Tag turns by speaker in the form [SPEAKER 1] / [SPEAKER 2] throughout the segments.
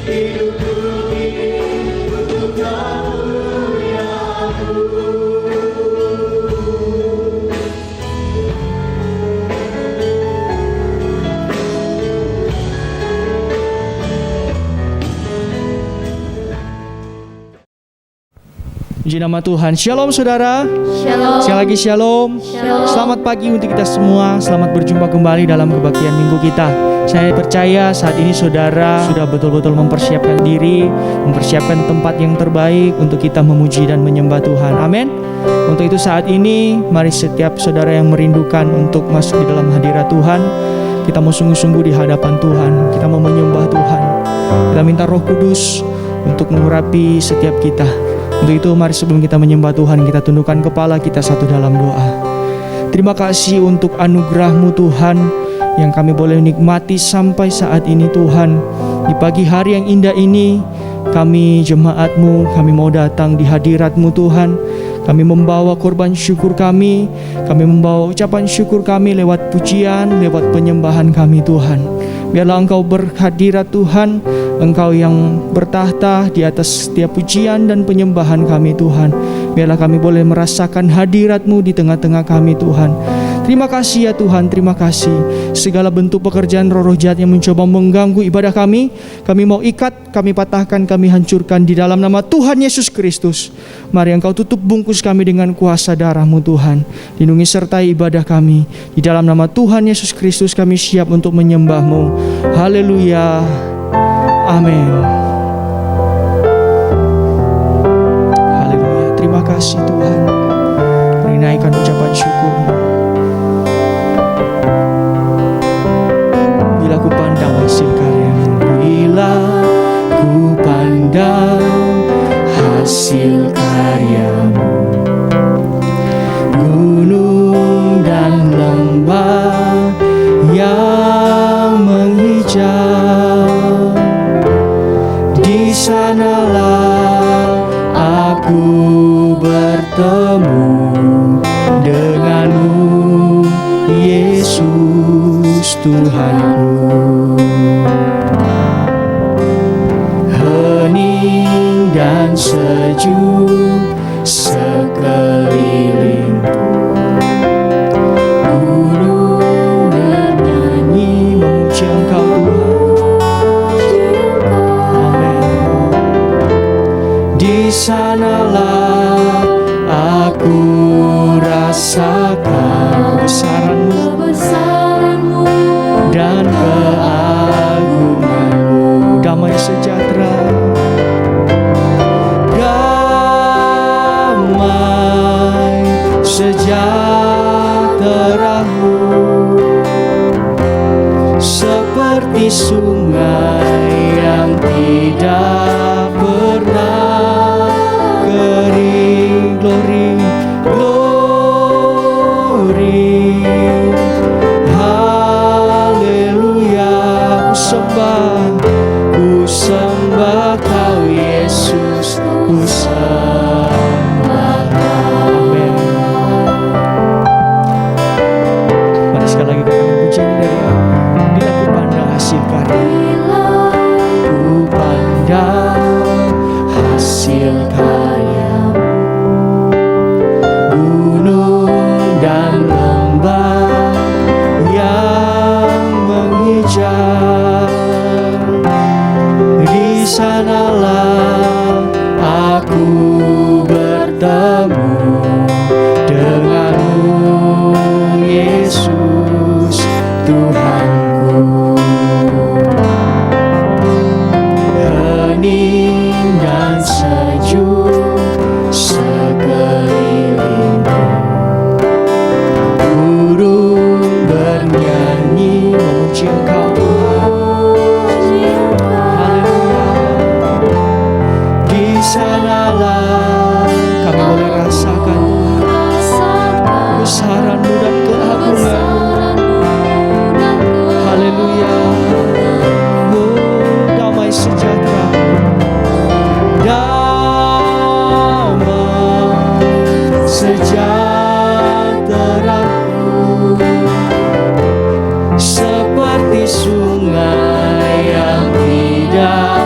[SPEAKER 1] Puji nama Tuhan. Shalom saudara.
[SPEAKER 2] Shalom.
[SPEAKER 1] Sekali lagi shalom.
[SPEAKER 2] Shalom.
[SPEAKER 1] Selamat pagi untuk kita semua. Selamat berjumpa kembali dalam kebaktian minggu kita. Saya percaya saat ini saudara sudah betul-betul mempersiapkan diri, mempersiapkan tempat yang terbaik untuk kita memuji dan menyembah Tuhan. Amin. Untuk itu saat ini mari setiap saudara yang merindukan untuk masuk di dalam hadirat Tuhan, kita mau sungguh-sungguh di hadapan Tuhan. Kita mau menyembah Tuhan. Kita minta Roh Kudus untuk mengurapi setiap kita. Untuk itu mari sebelum kita menyembah Tuhan, kita tundukkan kepala kita satu dalam doa. Terima kasih untuk anugerah-Mu Tuhan yang kami boleh nikmati sampai saat ini Tuhan. Di pagi hari yang indah ini kami jemaat-Mu, kami mau datang di hadirat-Mu Tuhan. Kami membawa korban syukur kami membawa ucapan syukur kami lewat pujian, lewat penyembahan kami Tuhan. Biarlah Engkau berhadirat Tuhan, Engkau yang bertahta di atas setiap pujian dan penyembahan kami Tuhan. Biarlah kami boleh merasakan hadirat-Mu di tengah-tengah kami Tuhan. Terima kasih ya Tuhan, terima kasih. Segala bentuk pekerjaan roh-roh jahat yang mencoba mengganggu ibadah kami mau ikat, kami patahkan, kami hancurkan di dalam nama Tuhan Yesus Kristus. Mari Engkau tutup bungkus kami dengan kuasa darah-Mu Tuhan. Lindungi sertai ibadah kami. Di dalam nama Tuhan Yesus Kristus kami siap untuk menyembah-Mu. Haleluya. Amin. Haleluya. Terima kasih Tuhan. Beri naikkan ucapan syukur-Mu. Bila ku pandang hasil karya-Mu, bila ku pandang hasil karya-Mu, gunung dan lembah yang menghijau, di sanalah aku bertemu denganmu, Yesus Tuhanku. Hening dan sejuk sekelilingku, gunung bernyanyi memuji Engkau Tuhan. Amin. Di sanalah aku rasakan kebesaran-Mu dan keagungan-Mu. Damai sejahtera, damai sejahtera-Mu seperti sungai yang tidak pernah kering. Glory, glory, haleluya. Ku sembah Kau Yesus, ku sembah Kau. Amin. Mari sekali lagi kita pujian dari bila ku pandang hasil karya, ku pandang hasil karya-Mu, gunung dan lembah yang menghijau, di sanalah aku bertemu denganmu, Yesus Tuhanku. Hening dan sejuk sekelilingku, burung bernyanyi memuji Engkau Tuhan. Haleluya. Di sanalah kami boleh rasakan kebesaran-Mu dan keagungan-Mu. Haleluya. Oh, damai sejahtera, damai sejahtera-Mu seperti sungai yang tidak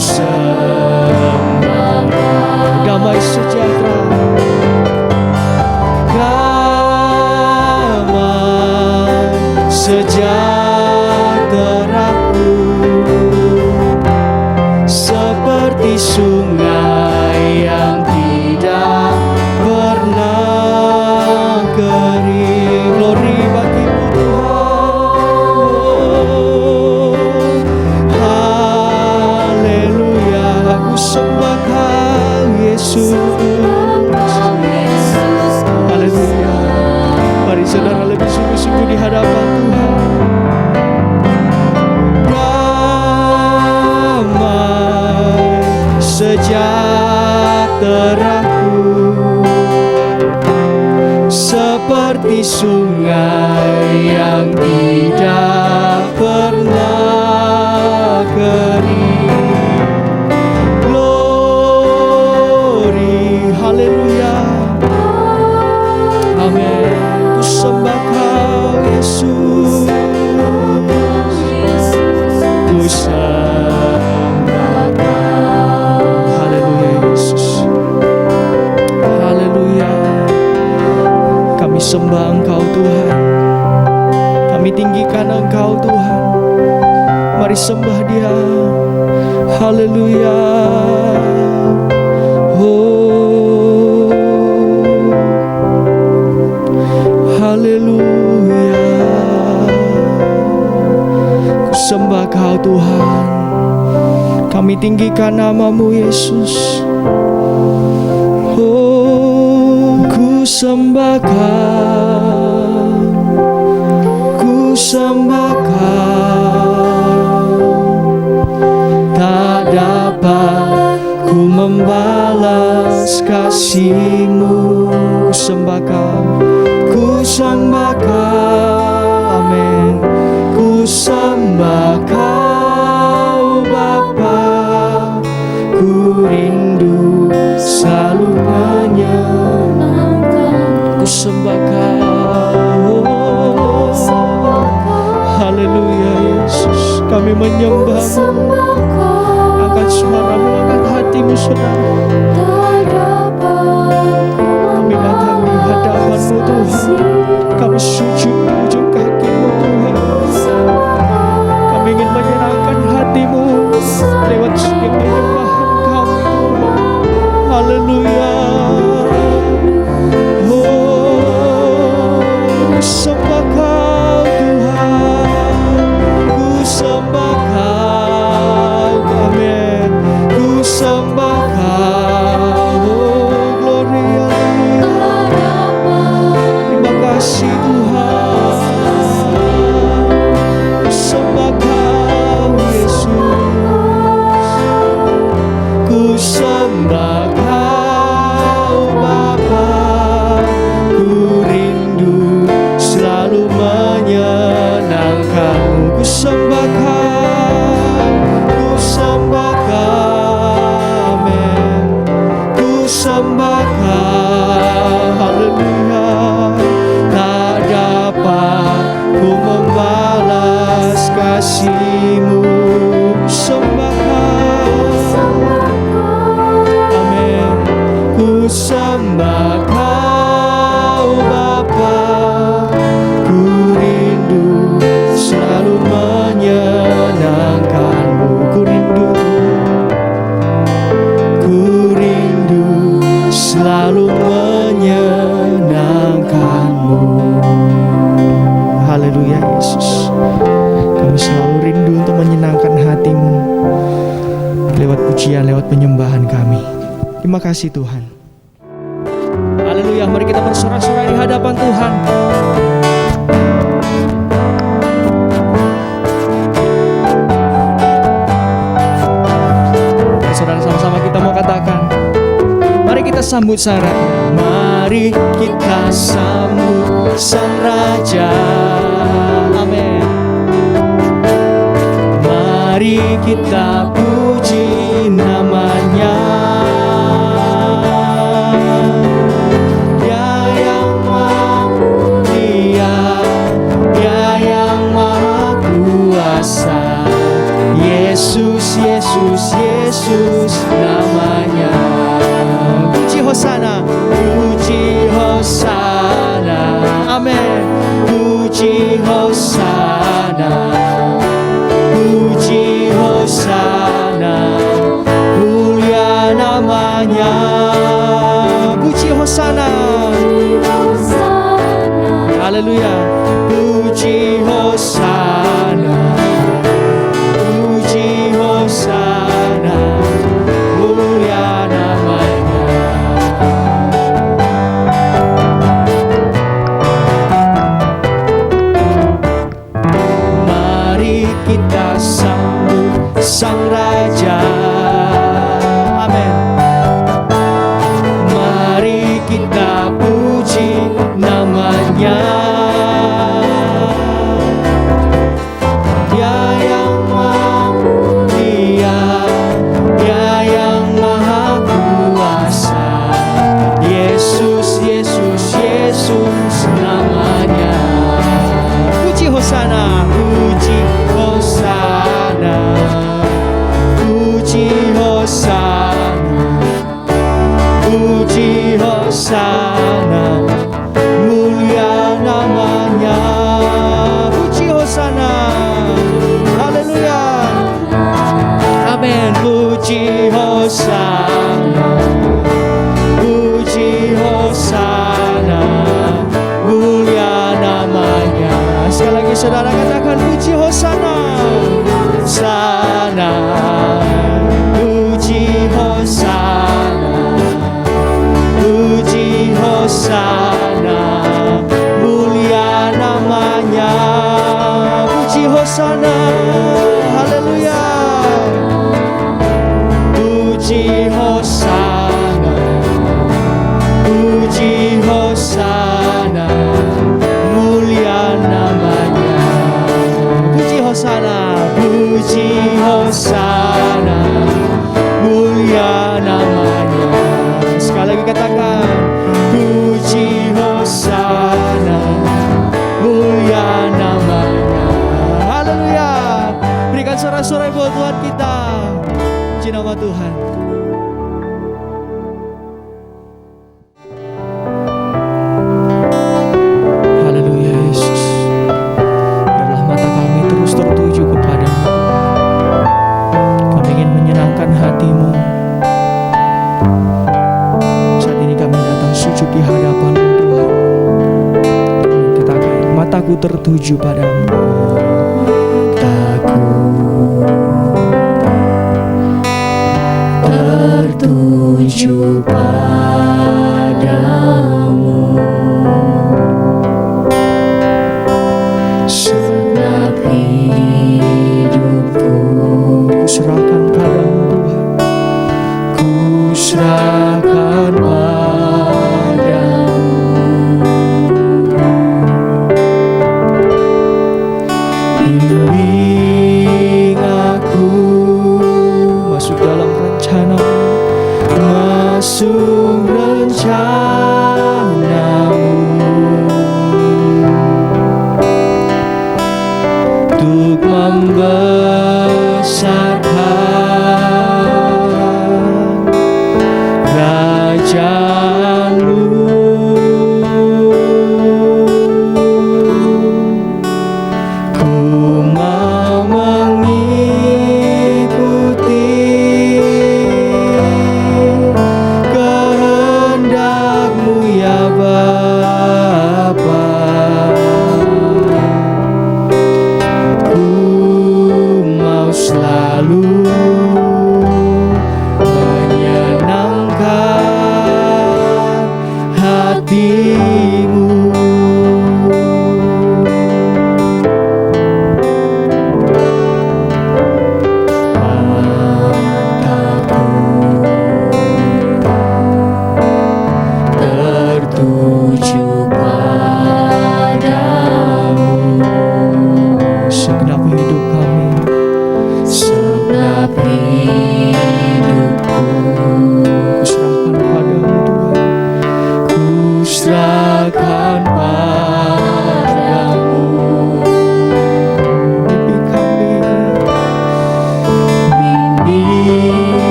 [SPEAKER 1] sembah Kau. Damai sejahtera, damai sejahteraku seperti sungai yang tidak pernah kering. Glory bagi-Mu Tuhan. Haleluya, aku sembah Kau Yesus. Haleluya. Mari saudara lebih sungguh-sungguh di hadapan Tuhan. Damai sejahteraku seperti sungai yang tidak pernah kering. Glory, haleluya, amin. Ku sembah Kau Yesus, ku sembah Kau. Haleluya Yesus, haleluya. Kami sembah Engkau Tuhan, kami tinggikan Engkau Tuhan. Mari sembah Dia. Haleluya. Oh, haleluya. Ku sembah Kau Tuhan, kami tinggikan nama-Mu Yesus. Oh, ku sembah Kau, ku sembah Kau. Tak dapat ku membalas kasih-Mu. Ku sembah Kau, ku sembah Kau, amin. Ku sembah Kau Bapa, ku rindu selalu menyenangkan. Ku sembah Kau, haleluya Yesus. Kami menyembah-Mu. Angkat suara-Mu, angkat hati-Mu saudara. Kami datang di hadapan-Mu Tuhan. Kami sujud di ujung kaki-Mu Tuhan. Kami ingin menyenangkan hati-Mu lewat setiap penyembahan kami Tuhan. Haleluya. Oh, ku sembah Kau Tuhan, ku sembah Kau, amin. Ku sembah Kau, oh glory, haleluya. Terima kasih Tuhan. Ku sembah Kau Yesus, ku sembah Kau Bapa, ku rindu selalu menyenangkan-Mu. Ku sembah Kau, ku sembah Kau, amin. Ku sembah Kau, haleluya. Tak dapat ku membalas kasih-Mu. Ku sembah Kau, amin. Ku sembah Kau Bapa, ku rindu selalu menyenangkan-Mu. Ku rindu, ku rindu selalu menyenangkan-Mu. Haleluya Yesus. Kami selalu rindu untuk menyenangkan hati-Mu lewat pujian, lewat penyembahan kami. Terima kasih Tuhan. Haleluya, mari kita bersorak-sorai di hadapan Tuhan. Mari saudara, sama-sama kita mau katakan, mari kita sambut sang Raja. Mari kita sambut sang Raja, amin. Mari kita puji nama-Nya. Dia yang Maha Mulia, Dia yang Maha Kuasa, Yesus Yesus, Yesus namanya. Puji Hosana, puji Hosana, amin. Puji Hosana, puji Hosana, mulia namanya. Puji Hosana, haleluya. Puji Hosana, puji Hosana, mulia namanya. Mari kita sambut Sang Raja, amin. Mari kita puji namanya. Dia yang maha mulia, Dia yang maha kuasa. Yesus, Yesus, Yesus namanya. Puji Hosana, puji Hosana, puji Hosana, puji Hosana, mulia namanya. Puji Hosana, haleluya, amin. Puji Hosana, puji Hosana, mulia namanya. Sekali lagi saudara katakan puji Hosana, Sana, puji Hosana, puji Hosana, mulia namanya. Puji Hosana, haleluya. Puji Hosana, puji Hosana, mulia namanya. Puji Hosana, puji Hosana, mulia namanya. Sekali lagi katakan puji Hosana, mulia namanya. Haleluya. Berikan sorak-sorai buat Tuhan kita. Puji nama Tuhan. Haleluya Yesus. Biarlah mata kami terus tertuju kepadamu. Kami ingin menyenangkan hati-Mu. Saat ini kami datang sujud di hadapan-Mu Tuhan. Katakan, mataku tertuju padamu. Mataku tertuju padamu. Sebab hidupku serahkan padamu Tuhan. Ku serahkan padamu. Bimbing aku masuk dalam rencana-Mu, masuk rencana-Mu, untuk membesarkan kerajaan-Mu. Ku mau mengikuti kehendak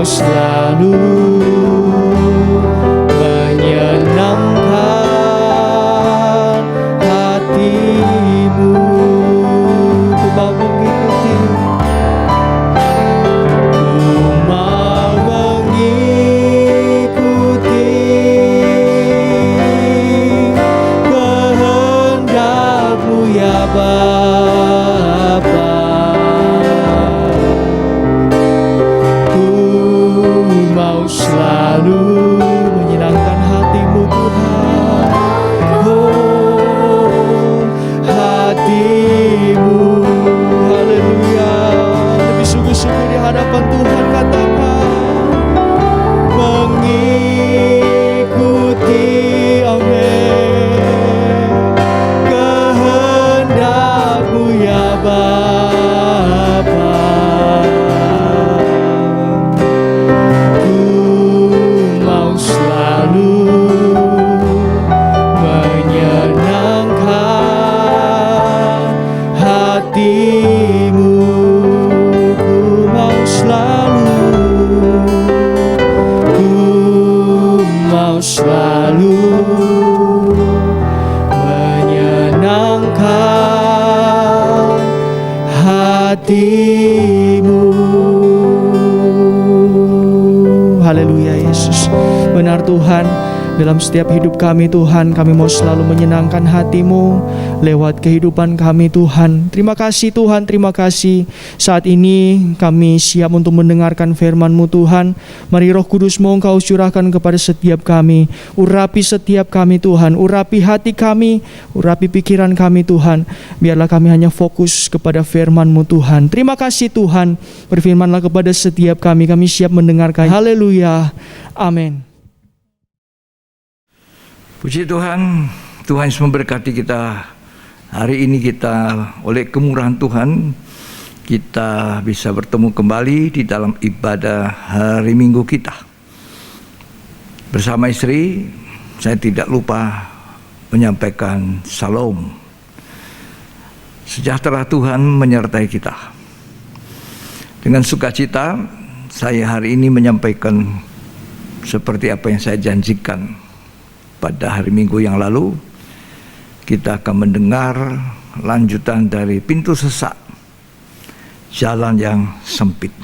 [SPEAKER 1] mau selalu menyenangkan hatimu. Ku mau mengikuti, ku mau mengikuti kehendak-Mu ya Bapa. Ku mau selalu menyenangkan hati-Mu Tuhan. Oh, hati-Mu. Haleluya. Lebih sungguh-sungguh di hadapan Tuhan katakan mengikuti, amin, kehendak-Mu ya Bapa. Ku mau selalu menyenangkan hati-Mu. Ku mau selalu menyenangkan hati-Mu. Haleluya Yesus. Benar Tuhan, dalam setiap hidup kami Tuhan, kami mau selalu menyenangkan hati-Mu lewat kehidupan kami Tuhan. Terima kasih Tuhan, terima kasih. Saat ini kami siap untuk mendengarkan firman-Mu Tuhan. Mari Roh Kudus-Mu Engkau curahkan kepada setiap kami. Urapi setiap kami Tuhan, urapi hati kami, urapi pikiran kami Tuhan. Biarlah kami hanya fokus kepada firman-Mu Tuhan. Terima kasih Tuhan, berfirmanlah kepada setiap kami siap mendengarkan. Haleluya, amin.
[SPEAKER 2] Puji Tuhan, Tuhan Yesus memberkati kita. Hari ini kita oleh kemurahan Tuhan, kita bisa bertemu kembali di dalam ibadah hari Minggu kita. Bersama istri, saya tidak lupa menyampaikan salam. Sejahtera Tuhan menyertai kita. Dengan sukacita, saya hari ini menyampaikan seperti apa yang saya janjikan pada hari Minggu yang lalu. Kita akan mendengar lanjutan dari pintu sesak, jalan yang sempit.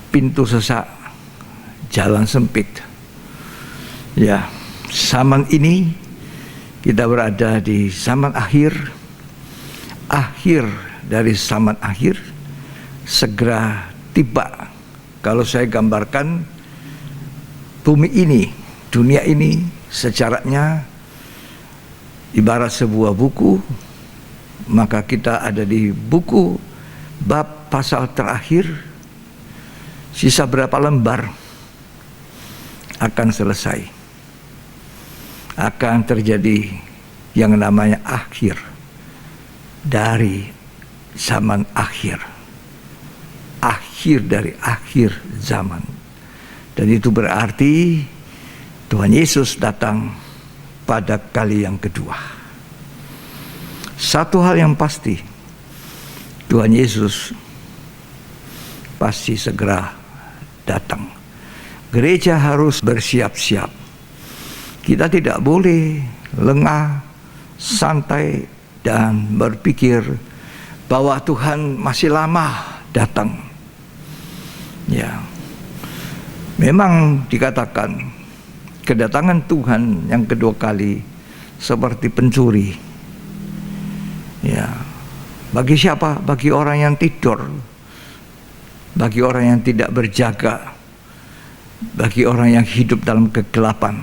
[SPEAKER 2] Pintu sesak, jalan sempit. Ya, zaman ini kita berada di zaman akhir dari zaman akhir segera tiba. Kalau saya gambarkan bumi ini, dunia ini sejarahnya ibarat sebuah buku, maka kita ada di buku bab pasal terakhir. Sisa berapa lembar akan selesai, akan terjadi yang namanya akhir dari zaman akhir, akhir dari akhir zaman. Dan itu berarti Tuhan Yesus datang pada kali yang kedua. Satu hal yang pasti, Tuhan Yesus pasti segera datang. Gereja harus bersiap-siap. Kita tidak boleh lengah, santai, dan berpikir bahwa Tuhan masih lama datang. Ya, memang dikatakan kedatangan Tuhan yang kedua kali seperti pencuri. Ya, bagi siapa? Bagi orang yang tidur, bagi orang yang tidak berjaga, bagi orang yang hidup dalam kegelapan.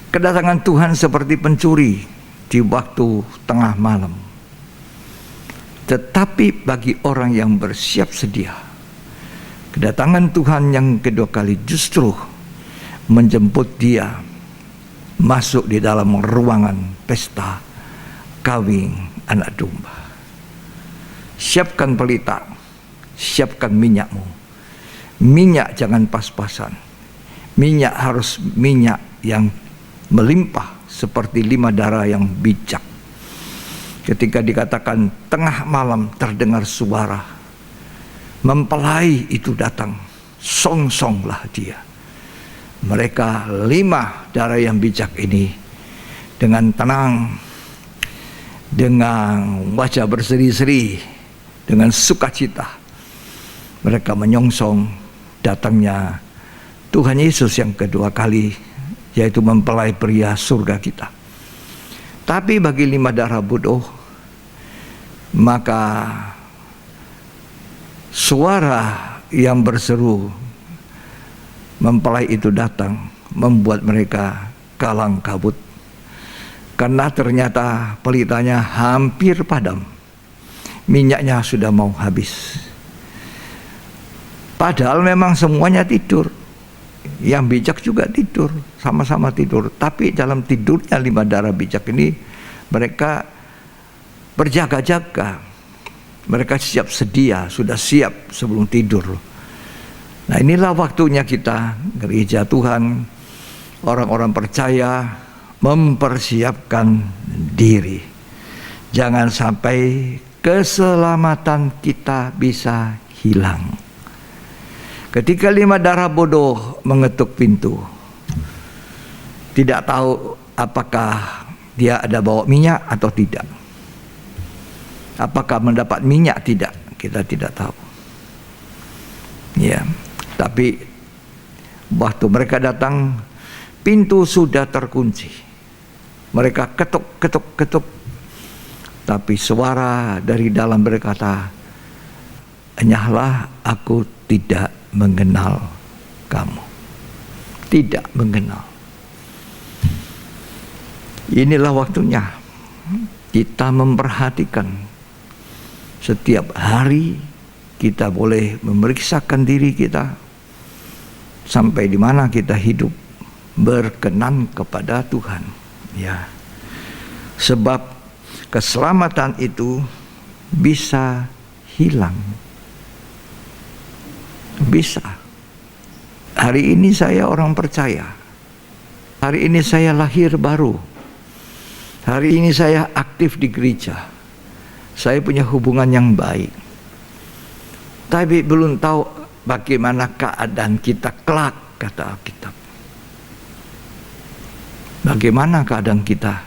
[SPEAKER 2] Kedatangan Tuhan seperti pencuri di waktu tengah malam. Tetapi bagi orang yang bersiap sedia, kedatangan Tuhan yang kedua kali justru menjemput dia masuk di dalam ruangan pesta kawin anak domba. Siapkan pelita, siapkan minyakmu. Minyak jangan pas-pasan. Minyak harus minyak yang melimpah seperti 5 darah yang bijak. Ketika dikatakan tengah malam terdengar suara, mempelai itu datang. songsonglah dia. Mereka 5 darah yang bijak ini dengan tenang, dengan wajah berseri-seri, dengan sukacita, mereka menyongsong datangnya Tuhan Yesus yang kedua kali, yaitu mempelai pria surga kita. Tapi bagi 5 darah bodoh, maka suara yang berseru mempelai itu datang membuat mereka kalang kabut, karena ternyata pelitanya hampir padam, minyaknya sudah mau habis. Padahal memang semuanya tidur, yang bijak juga tidur, sama-sama tidur. Tapi dalam tidurnya 5 darah bijak ini, mereka berjaga-jaga, mereka siap sedia, sudah siap sebelum tidur. Nah, inilah waktunya kita, gereja Tuhan, orang-orang percaya, mempersiapkan diri. Jangan sampai keselamatan kita bisa hilang. Ketika 5 darah bodoh mengetuk pintu, tidak tahu apakah dia ada bawa minyak atau tidak. Apakah mendapat minyak tidak, kita tidak tahu. Ya, tapi waktu mereka datang, pintu sudah terkunci. Mereka ketuk, tapi suara dari dalam berkata, "Enyahlah, aku tidak mengenal kamu." Tidak mengenal. Inilah waktunya kita memperhatikan. Setiap hari kita boleh memeriksakan diri kita, sampai di mana kita hidup berkenan kepada Tuhan. Ya, sebab keselamatan itu bisa hilang. Bisa. Hari ini saya orang percaya. Hari ini saya lahir baru. Hari ini saya aktif di gereja. Saya punya hubungan yang baik. Tapi belum tahu bagaimana keadaan kita kelak, kata Alkitab. Bagaimana keadaan kita?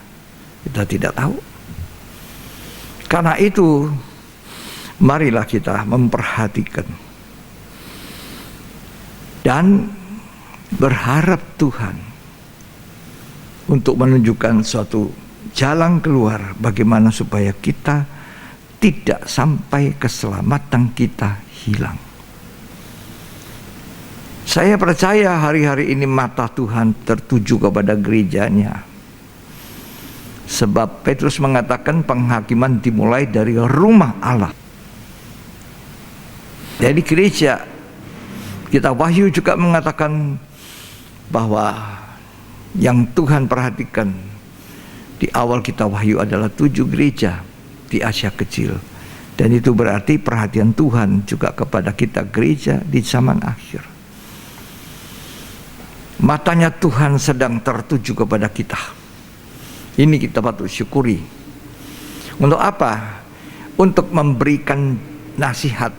[SPEAKER 2] Kita tidak tahu. Karena itu, marilah kita memperhatikan dan berharap Tuhan untuk menunjukkan suatu jalan keluar bagaimana supaya kita tidak sampai keselamatan kita hilang. Saya percaya hari-hari ini mata Tuhan tertuju kepada gerejanya. Sebab Petrus mengatakan penghakiman dimulai dari rumah Allah. Jadi gereja, kita Wahyu juga mengatakan bahwa yang Tuhan perhatikan di awal kita Wahyu adalah 7 gereja di Asia Kecil. Dan itu berarti perhatian Tuhan juga kepada kita gereja di zaman akhir. Matanya Tuhan sedang tertuju kepada kita. Ini kita patut syukuri. Untuk apa? Untuk memberikan nasihat.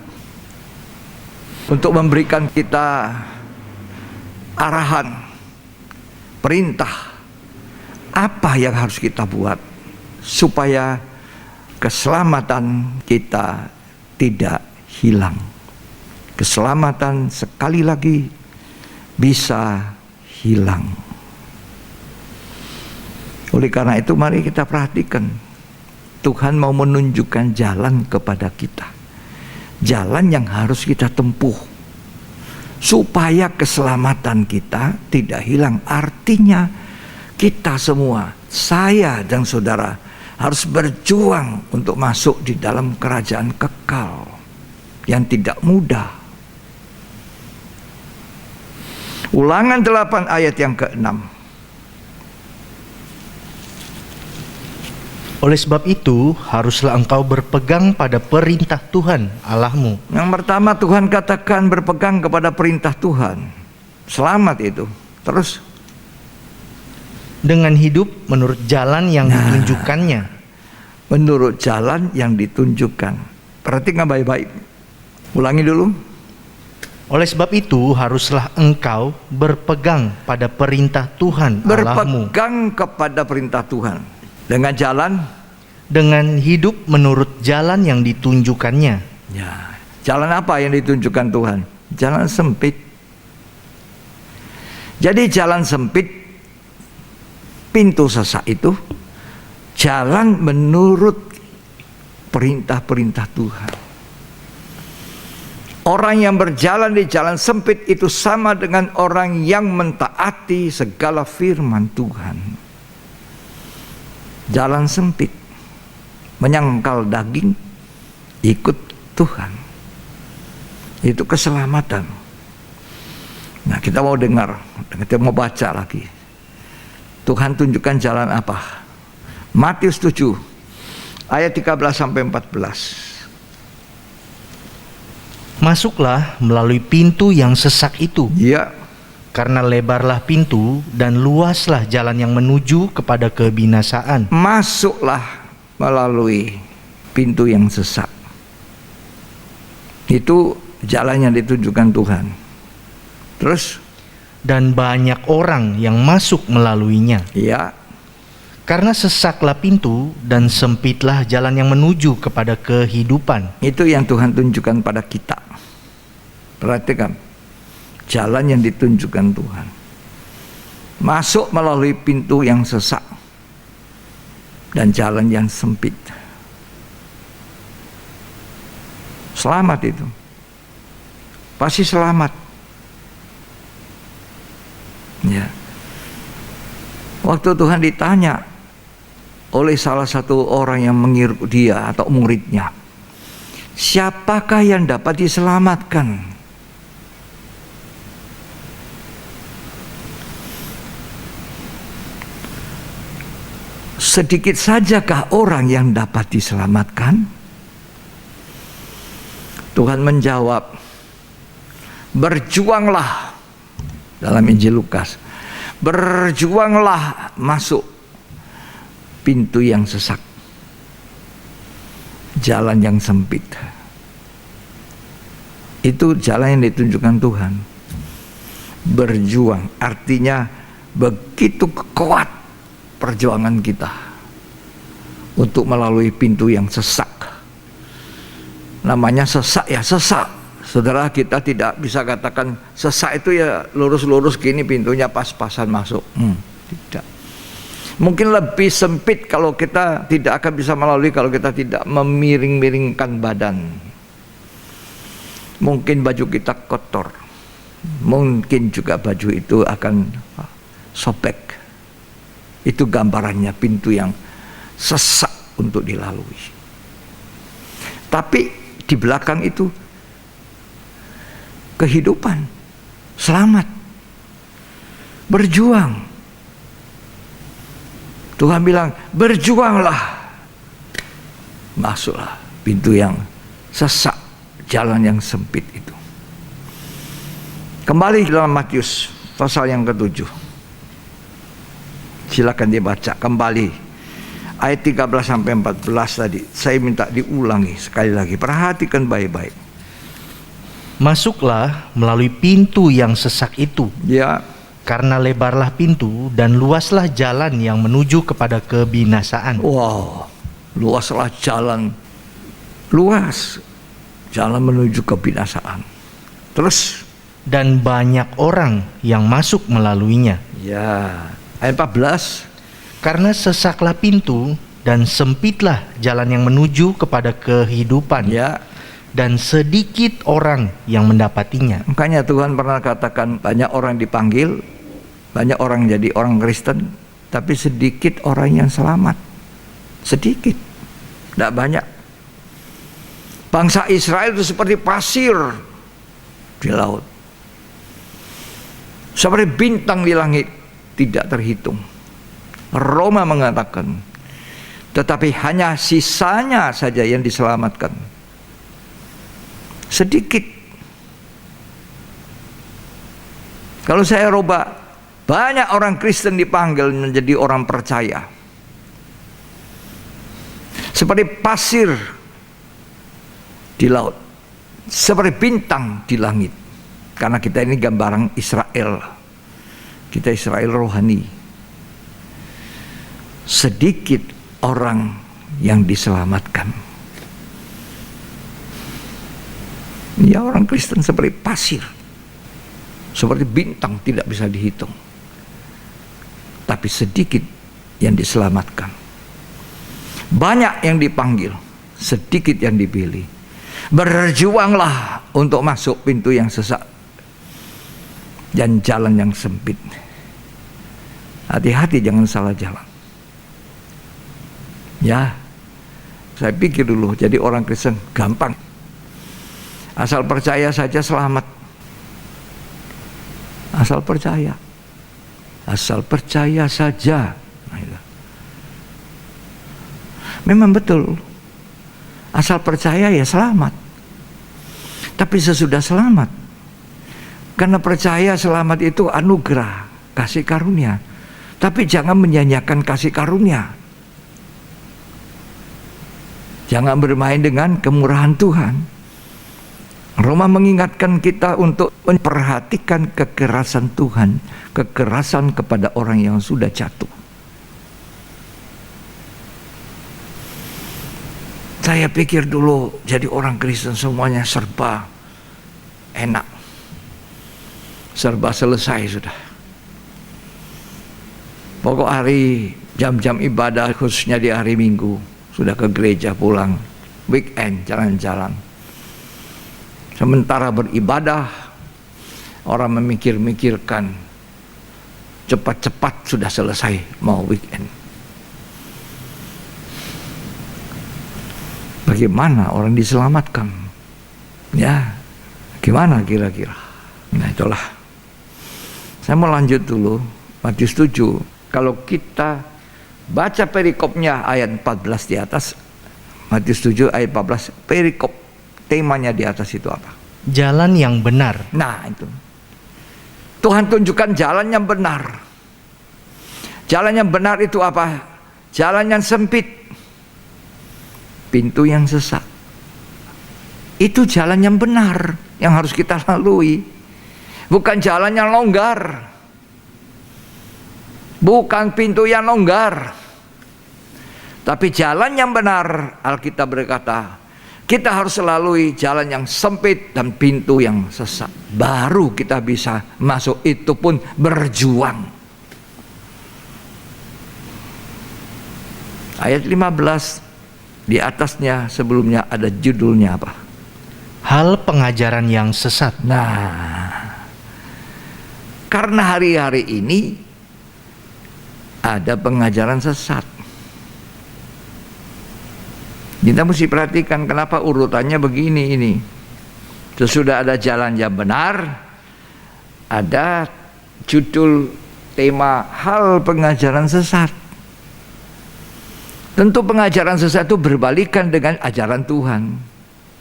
[SPEAKER 2] Untuk memberikan kita arahan, perintah. Apa yang harus kita buat supaya keselamatan kita tidak hilang. Keselamatan sekali lagi bisa hilang. Oleh karena itu mari kita perhatikan. Tuhan mau menunjukkan jalan kepada kita. Jalan yang harus kita tempuh supaya keselamatan kita tidak hilang. Artinya kita semua, saya dan saudara, harus berjuang untuk masuk di dalam kerajaan kekal yang tidak mudah. Ulangan 8 ayat yang ke-6.
[SPEAKER 3] Oleh sebab itu, haruslah engkau berpegang pada perintah Tuhan Allahmu.
[SPEAKER 2] Yang pertama Tuhan katakan berpegang kepada perintah Tuhan. Selamat itu. Terus
[SPEAKER 3] dengan hidup menurut jalan yang ditunjukkannya.
[SPEAKER 2] Menurut jalan yang ditunjukkan. Perhatikan baik-baik. Ulangi dulu.
[SPEAKER 3] Oleh sebab itu haruslah engkau berpegang pada perintah Tuhan Allahmu
[SPEAKER 2] Berpegang kepada perintah Tuhan dengan jalan,
[SPEAKER 3] dengan hidup menurut jalan yang ditunjukkannya.
[SPEAKER 2] ya, jalan apa yang ditunjukkan Tuhan? Jalan sempit. Jadi jalan sempit, pintu sesak itu jalan menurut perintah-perintah Tuhan. Orang yang berjalan di jalan sempit itu sama dengan orang yang mentaati segala firman Tuhan. Jalan sempit, menyangkal daging, ikut Tuhan. Itu keselamatan. Nah, kita mau dengar, kita mau baca lagi. Tuhan tunjukkan jalan apa? Matius 7 ayat 13 sampai 14.
[SPEAKER 3] Masuklah melalui pintu yang sesak itu,
[SPEAKER 2] Ya,
[SPEAKER 3] karena lebarlah pintu dan luaslah jalan yang menuju kepada kebinasaan.
[SPEAKER 2] masuklah melalui pintu yang sesak. Itu jalan yang ditunjukkan Tuhan. Terus,
[SPEAKER 3] Dan banyak orang yang masuk melaluinya.
[SPEAKER 2] ya,
[SPEAKER 3] Karena sesaklah pintu dan sempitlah jalan yang menuju kepada kehidupan.
[SPEAKER 2] itu yang Tuhan tunjukkan pada kita. Perhatikan, jalan yang ditunjukkan Tuhan. Masuk melalui pintu yang sesak dan jalan yang sempit. Selamat itu. Pasti selamat. Ya. Waktu Tuhan ditanya oleh salah satu orang yang mengiru dia atau muridnya, siapakah yang dapat diselamatkan? Sedikit sajakah orang yang dapat diselamatkan? Tuhan menjawab, berjuanglah, dalam Injil Lukas, berjuanglah masuk pintu yang sesak, jalan yang sempit. Itu jalan yang ditunjukkan Tuhan. Berjuang artinya begitu kuat perjuangan kita untuk melalui pintu yang sesak. Namanya sesak ya sesak. Saudara, kita tidak bisa katakan sesak itu ya lurus-lurus gini pintunya pas-pasan masuk. Tidak. Mungkin lebih sempit kalau kita tidak akan bisa melalui kalau kita tidak memiring-miringkan badan. Mungkin baju kita kotor. Mungkin juga baju itu akan sobek. Itu gambarannya pintu yang sesak untuk dilalui. Tapi di belakang itu kehidupan, selamat, berjuang. Tuhan bilang, berjuanglah, masuklah pintu yang sesak, jalan yang sempit itu. Kembali dalam Matius pasal yang ke-7. Silakan dibaca kembali ayat 13 sampai 14 tadi. Saya minta diulangi sekali lagi. Perhatikan baik-baik.
[SPEAKER 3] Masuklah melalui pintu yang sesak itu,
[SPEAKER 2] Ya,
[SPEAKER 3] karena lebarlah pintu dan luaslah jalan yang menuju kepada kebinasaan.
[SPEAKER 2] wow, luaslah jalan, luas jalan menuju kebinasaan. Terus,
[SPEAKER 3] Dan banyak orang yang masuk melaluinya.
[SPEAKER 2] ya, ayat 14.
[SPEAKER 3] Karena sesaklah pintu dan sempitlah jalan yang menuju kepada kehidupan.
[SPEAKER 2] Ya,
[SPEAKER 3] Dan sedikit orang yang mendapatinya.
[SPEAKER 2] makanya Tuhan pernah katakan banyak orang dipanggil, banyak orang jadi orang Kristen, tapi sedikit orang yang selamat. Sedikit, tidak banyak. Bangsa Israel itu seperti pasir di laut, seperti bintang di langit, tidak terhitung. Roma mengatakan, tetapi hanya sisanya saja yang diselamatkan. Sedikit. Kalau saya robah, banyak orang Kristen dipanggil menjadi orang percaya. Seperti pasir di laut, seperti bintang di langit. Karena kita ini gambaran Israel. Kita Israel rohani. Sedikit orang yang diselamatkan. Ya, orang Kristen seperti pasir, seperti bintang, tidak bisa dihitung. Tapi sedikit yang diselamatkan. Banyak yang dipanggil, sedikit yang dipilih. Berjuanglah untuk masuk pintu yang sesak dan jalan yang sempit. Hati-hati, jangan salah jalan. Ya, saya pikir dulu jadi orang Kristen gampang. Asal percaya saja selamat. Asal percaya. Asal percaya saja. Nah, itu. Memang betul. Asal percaya ya selamat. Tapi sesudah selamat, karena percaya selamat itu anugerah, kasih karunia. Tapi jangan menyanyiakan kasih karunia. Jangan bermain dengan kemurahan Tuhan. Roma mengingatkan kita untuk memperhatikan kekerasan Tuhan, kekerasan kepada orang yang sudah jatuh. Saya pikir dulu jadi orang Kristen semuanya serba enak, serba selesai sudah. Pokok hari jam-jam ibadah, khususnya di hari Minggu, sudah ke gereja pulang, weekend jalan-jalan. Sementara beribadah, orang memikir-mikirkan cepat-cepat sudah selesai mau weekend. Bagaimana orang diselamatkan? Ya, gimana kira-kira? Nah, itulah. Saya mau lanjut dulu, Matius 7. Kalau kita baca perikopnya ayat 14 di atas, Matius 7 ayat 14, perikop temanya di atas itu apa?
[SPEAKER 3] Jalan yang benar.
[SPEAKER 2] Nah, itu. Tuhan tunjukkan jalan yang benar. Jalan yang benar itu apa? Jalan yang sempit. Pintu yang sesak. Itu jalan yang benar yang harus kita lalui. Bukan jalan yang longgar. Bukan pintu yang longgar. Tapi jalan yang benar, Alkitab berkata, kita harus lalui jalan yang sempit dan pintu yang sesak. Baru kita bisa masuk, itu pun berjuang. Ayat 15 di atasnya sebelumnya ada judulnya apa?
[SPEAKER 3] Hal pengajaran yang sesat.
[SPEAKER 2] Nah, karena hari-hari ini ada pengajaran sesat. Kita mesti perhatikan kenapa urutannya begini ini. Sesudah ada jalan yang benar, ada judul tema hal pengajaran sesat. Tentu pengajaran sesat itu berbalikan dengan ajaran Tuhan,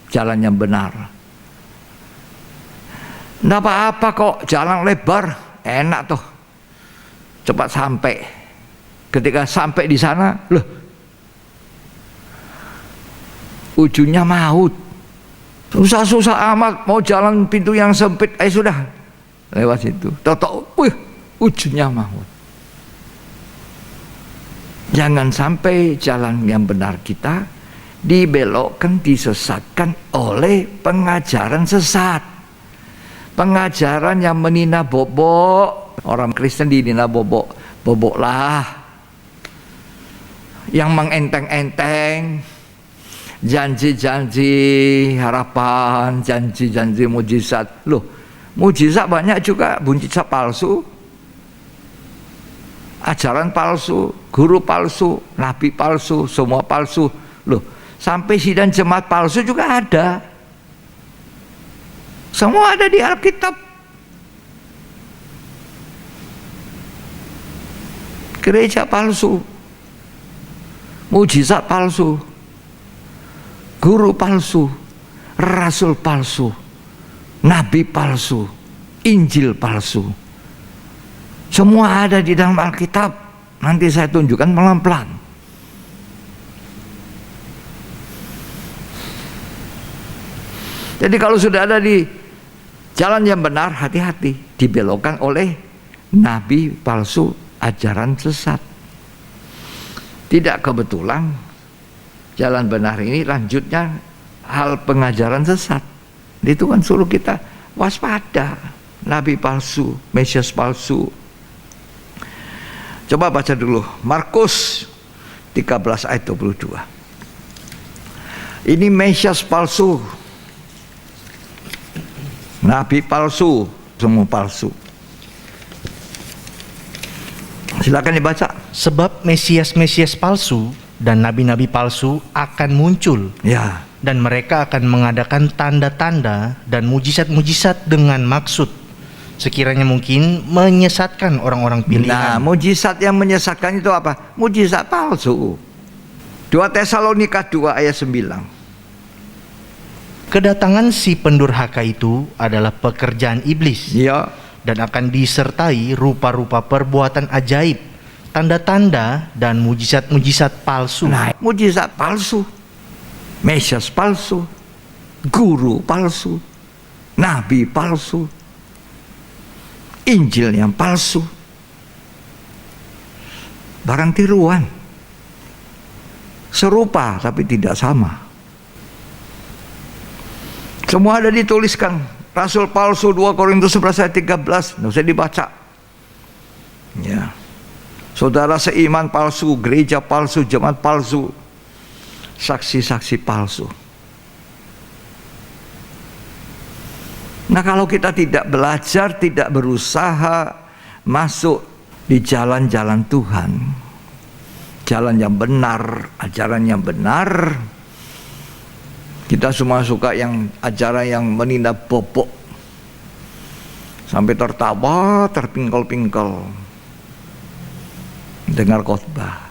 [SPEAKER 2] jalan yang benar. Nggak apa-apa kok, jalan lebar, enak tuh, cepat sampai. Ketika sampai di sana, loh, ujungnya maut. Susah-susah amat mau jalan pintu yang sempit, sudah lewat situ. Tahu-tahu, ujungnya maut. Jangan sampai jalan yang benar kita dibelokkan, disesatkan oleh pengajaran sesat. Pengajaran yang menina bobok. Orang Kristen dinina bobok. Boboklah. Yang mengenteng-enteng. Janji-janji harapan, janji-janji mujizat. Loh, mujizat banyak juga, mujizat palsu, ajaran palsu, guru palsu, nabi palsu, semua palsu. Loh, sampai sidang jemaat palsu juga ada. Semua ada di Alkitab. Gereja palsu, mujizat palsu, guru palsu, rasul palsu, nabi palsu, Injil palsu. Semua ada di dalam Alkitab. Nanti saya tunjukkan pelan-pelan. Jadi kalau sudah ada di Jalan yang benar hati-hati dibelokkan oleh nabi palsu, ajaran sesat. Tidak kebetulan jalan benar ini lanjutnya hal pengajaran sesat. Itu kan suruh kita waspada nabi palsu, mesias palsu. Coba baca dulu Markus 13 ayat 22. Ini mesias palsu, nabi palsu, semua palsu. Silakan dibaca.
[SPEAKER 3] Sebab Mesias-Mesias palsu dan nabi-nabi palsu akan muncul,
[SPEAKER 2] Ya,
[SPEAKER 3] dan mereka akan mengadakan tanda-tanda dan mujizat-mujizat dengan maksud sekiranya mungkin menyesatkan orang-orang
[SPEAKER 2] nah
[SPEAKER 3] pilihan.
[SPEAKER 2] mujizat yang menyesatkan itu apa? Mujizat palsu. 2 Tesalonika 2 ayat 9.
[SPEAKER 3] Kedatangan si pendurhaka itu adalah pekerjaan iblis,
[SPEAKER 2] Ya,
[SPEAKER 3] dan akan disertai rupa-rupa perbuatan ajaib, tanda-tanda dan mujizat-mujizat palsu.
[SPEAKER 2] nah mujizat palsu, mesias palsu, guru palsu, nabi palsu, Injil yang palsu, barang tiruan, serupa tapi tidak sama. Semua ada dituliskan. Rasul palsu 2 Korintus 11 ayat 13, nggak usah dibaca. Ya, saudara seiman palsu, gereja palsu, jemaat palsu, saksi-saksi palsu. Nah kalau kita tidak belajar, tidak berusaha masuk di jalan-jalan Tuhan, jalan yang benar, ajaran yang benar, kita semua suka yang ajaran yang menina bobok, sampai tertawa, terpingkel-pingkel dengar khotbah.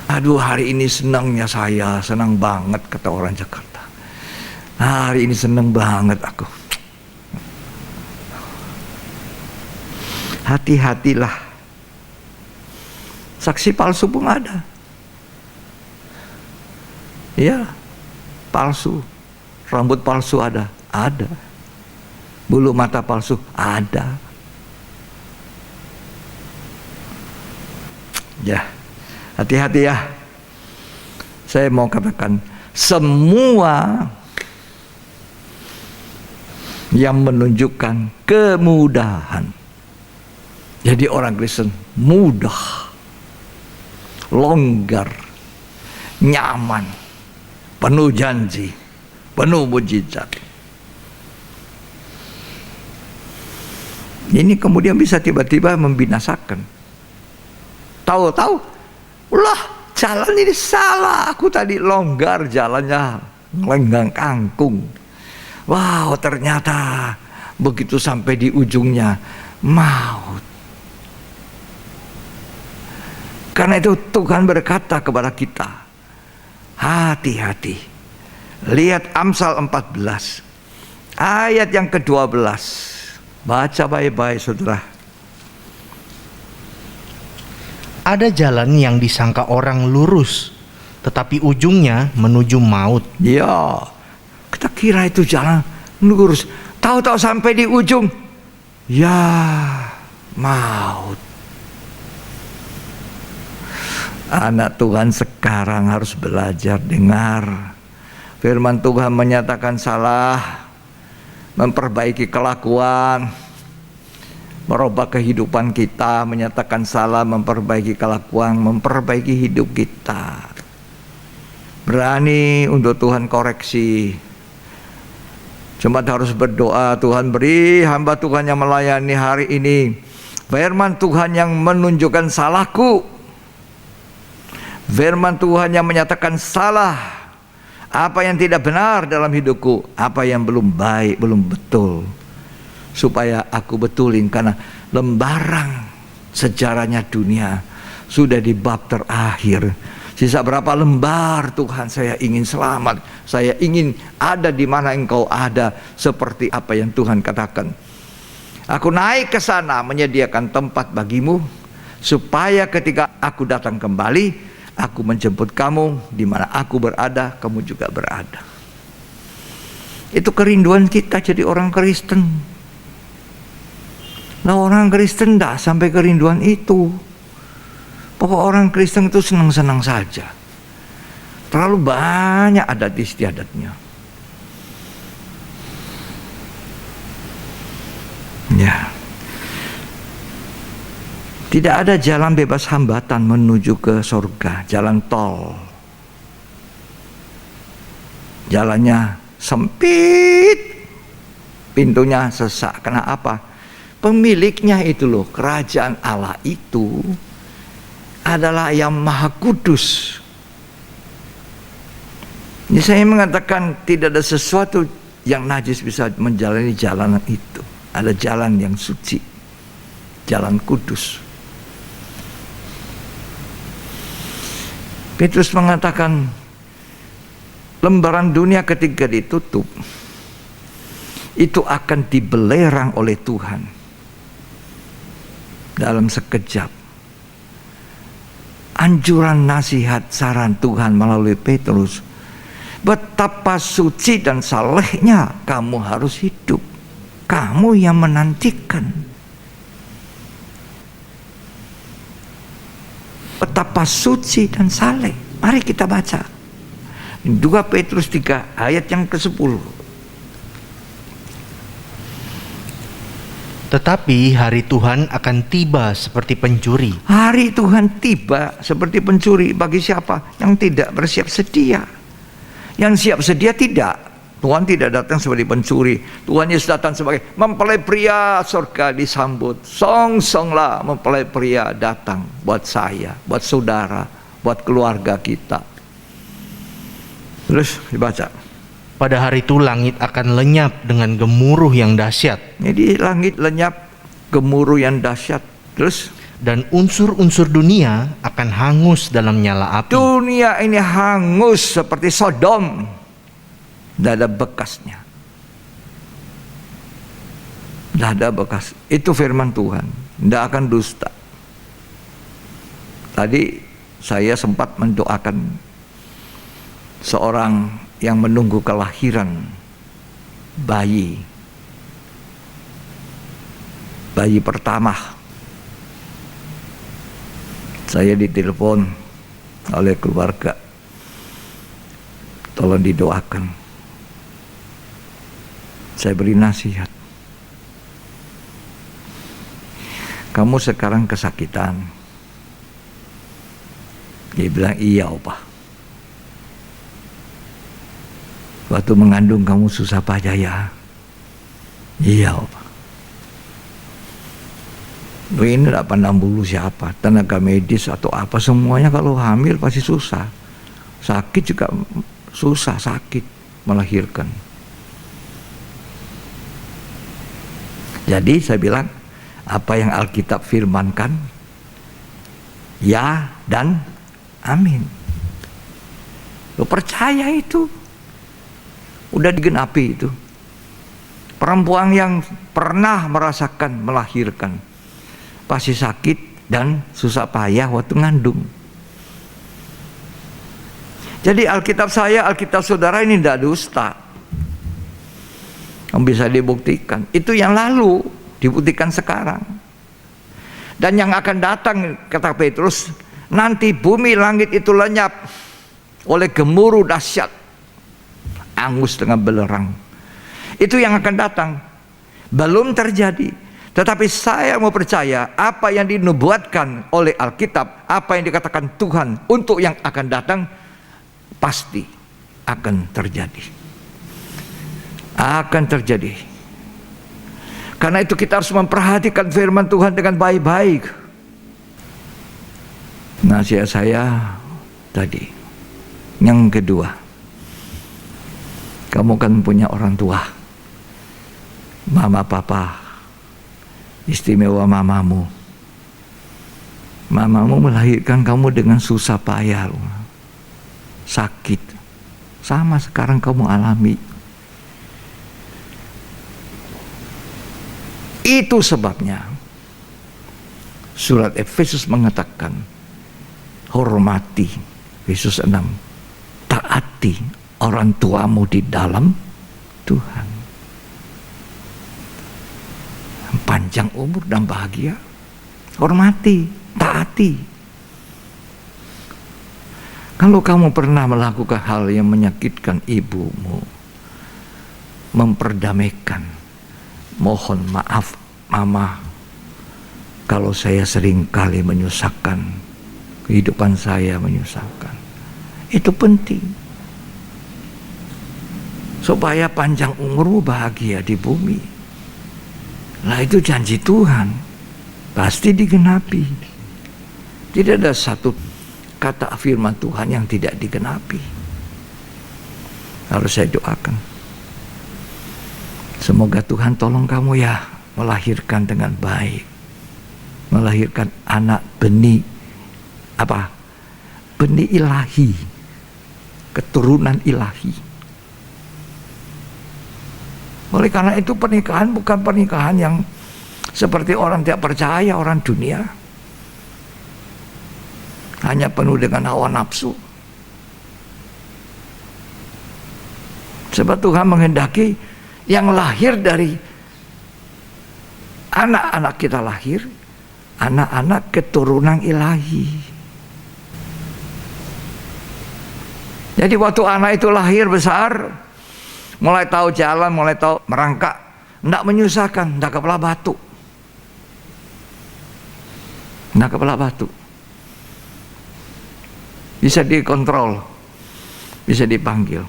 [SPEAKER 2] Aduh, hari ini senangnya saya, senang banget kata orang Jakarta. Hari ini senang banget aku. Hati-hatilah. Saksi palsu pun ada. Ya, palsu. Rambut palsu ada. Bulu mata palsu ada. Ya, hati-hati ya. Saya mau katakan, semua yang menunjukkan kemudahan. Jadi orang Kristen mudah, longgar, nyaman, penuh janji, penuh mujizat. Ini kemudian bisa tiba-tiba membinasakan. Tahu-tahu, ulah jalan ini salah. Aku tadi longgar jalannya, lenggang kangkung. Wow, ternyata begitu sampai di ujungnya maut. Karena itu Tuhan berkata kepada kita, hati-hati. Lihat Amsal 14 ayat yang ke-12. Baca baik-baik saudara.
[SPEAKER 3] Ada jalan yang disangka orang lurus, tetapi ujungnya menuju maut.
[SPEAKER 2] Ya, kita kira itu jalan lurus, tahu-tahu sampai di ujung, ya maut. Anak Tuhan sekarang harus belajar dengar firman Tuhan, menyatakan salah, memperbaiki kelakuan, merubah kehidupan kita, menyatakan salah, memperbaiki kelakuan, memperbaiki hidup kita. Berani untuk Tuhan koreksi. Cuma harus berdoa, Tuhan beri hamba Tuhan yang melayani hari ini firman Tuhan yang menunjukkan salahku, firman Tuhan yang menyatakan salah, apa yang tidak benar dalam hidupku, apa yang belum baik, belum betul, supaya aku betulin. Karena lembaran sejarahnya dunia sudah di bab terakhir. Sisa berapa lembar Tuhan, saya ingin selamat, saya ingin ada di mana Engkau ada, seperti apa yang Tuhan katakan. Aku naik ke sana menyediakan tempat bagimu, supaya ketika aku datang kembali, aku menjemput kamu di mana aku berada, kamu juga berada. Itu kerinduan kita jadi orang Kristen. Nah, orang Kristen tidak sampai kerinduan itu. Pokok orang Kristen itu senang-senang saja. Terlalu banyak adat istiadatnya. Ya. Tidak ada jalan bebas hambatan menuju ke surga, jalan tol. Jalannya sempit, pintunya sesak. Karena apa? Pemiliknya itu loh, kerajaan Allah itu adalah yang maha kudus. Ini saya mengatakan tidak ada sesuatu yang najis bisa menjalani jalanan itu. Ada jalan yang suci, jalan kudus. Petrus mengatakan lembaran dunia ketika ditutup itu akan dibelerang oleh Tuhan dalam sekejap. Anjuran nasihat saran Tuhan melalui Petrus, betapa suci dan salehnya kamu harus hidup. Kamu yang menantikan. Betapa suci dan saleh. Mari kita baca 2 Petrus 3 ayat yang ke-10.
[SPEAKER 3] Tetapi hari Tuhan akan tiba seperti pencuri.
[SPEAKER 2] Hari Tuhan tiba seperti pencuri bagi siapa? Yang tidak bersiap sedia. Yang siap sedia tidak. Tuhan tidak datang sebagai pencuri. Tuhan Yesus datang sebagai mempelai pria, surga disambut. Song-songlah mempelai pria datang buat saya, buat saudara, buat keluarga kita. Terus dibaca.
[SPEAKER 3] Pada hari itu langit akan lenyap dengan gemuruh yang dahsyat.
[SPEAKER 2] Jadi langit lenyap, gemuruh yang dahsyat. Terus
[SPEAKER 3] Dan unsur-unsur dunia akan hangus dalam nyala api.
[SPEAKER 2] dunia ini hangus seperti Sodom. Tidak ada bekasnya. Tidak ada bekas. Itu firman Tuhan. Tidak akan dusta. Tadi saya sempat mendoakan seorang yang menunggu kelahiran bayi pertama. Saya ditelepon oleh keluarga, tolong didoakan. Saya beri nasihat, kamu sekarang kesakitan. Dia bilang, iya Opa. Waktu mengandung kamu susah payah ya. Iya Opa. Ini tidak pandang bulu siapa, tenaga medis atau apa, semuanya kalau hamil pasti susah. Sakit juga susah, sakit melahirkan. Jadi saya bilang, apa yang Alkitab firmankan, ya dan amin. Lo percaya itu, udah digenapi itu. Perempuan yang pernah merasakan melahirkan pasti sakit dan susah payah waktu ngandung. Jadi Alkitab saya, Alkitab saudara ini tidak dusta. Bisa dibuktikan. Itu yang lalu, dibuktikan sekarang. Dan yang akan datang, kata Petrus, nanti bumi langit itu lenyap oleh gemuruh dahsyat, angus dengan belerang. Itu yang akan datang. Belum terjadi. Tetapi saya mau percaya apa yang dinubuatkan oleh Alkitab, apa yang dikatakan Tuhan untuk yang akan datang, pasti akan terjadi. Akan terjadi. Karena itu kita harus memperhatikan firman Tuhan dengan baik-baik. Nasihat saya tadi. Yang kedua, kamu kan punya orang tua, mama, papa, istimewa mamamu. Mamamu melahirkan kamu dengan susah payah, sakit. Sama sekarang kamu alami. Itu sebabnya surat Efesus mengatakan, hormati, Efesus 6, taati orang tuamu di dalam Tuhan. Panjang umur dan bahagia. Hormati, taati. Kalau kamu pernah melakukan hal yang menyakitkan ibumu, memperdamaikan, mohon maaf mama, kalau saya sering kali menyusahkan, kehidupan saya menyusahkan. Itu penting. Supaya panjang umurmu bahagia di bumi. Nah itu janji Tuhan. Pasti digenapi. Tidak ada satu kata firman Tuhan yang tidak digenapi. Harus saya doakan. Semoga Tuhan tolong kamu ya melahirkan dengan baik. Melahirkan anak benih benih ilahi, keturunan ilahi. Oleh karena itu pernikahan bukan pernikahan yang seperti orang tidak percaya, orang dunia. Hanya penuh dengan hawa nafsu. Sebab Tuhan menghendaki yang lahir dari anak-anak kita lahir, anak-anak keturunan ilahi. Jadi waktu anak itu lahir besar, mulai tahu jalan, mulai tahu merangkak, tidak menyusahkan, tidak kepala batu. Tidak kepala batu. Bisa dikontrol, bisa dipanggil.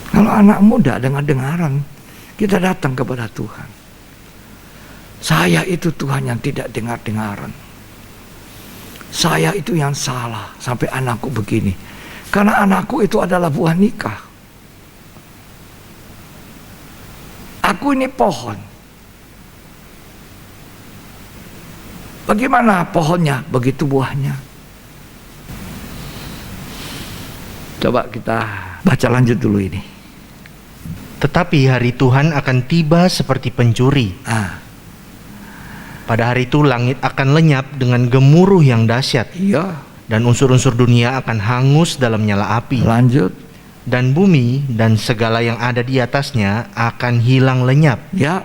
[SPEAKER 2] Kalau anak muda dengar-dengaran, kita datang kepada Tuhan. Saya itu Tuhan yang tidak dengar-dengaran. Saya itu yang salah sampai anakku begini. Karena anakku itu adalah buah nikah. Aku ini pohon. Bagaimana pohonnya, begitu buahnya. Coba kita baca lanjut dulu ini.
[SPEAKER 3] Tetapi hari Tuhan akan tiba seperti pencuri. Pada hari itu langit akan lenyap dengan gemuruh yang dahsyat.
[SPEAKER 2] Iya.
[SPEAKER 3] Dan unsur-unsur dunia akan hangus dalam nyala api.
[SPEAKER 2] Lanjut.
[SPEAKER 3] Dan bumi dan segala yang ada di atasnya akan hilang lenyap.
[SPEAKER 2] Ya.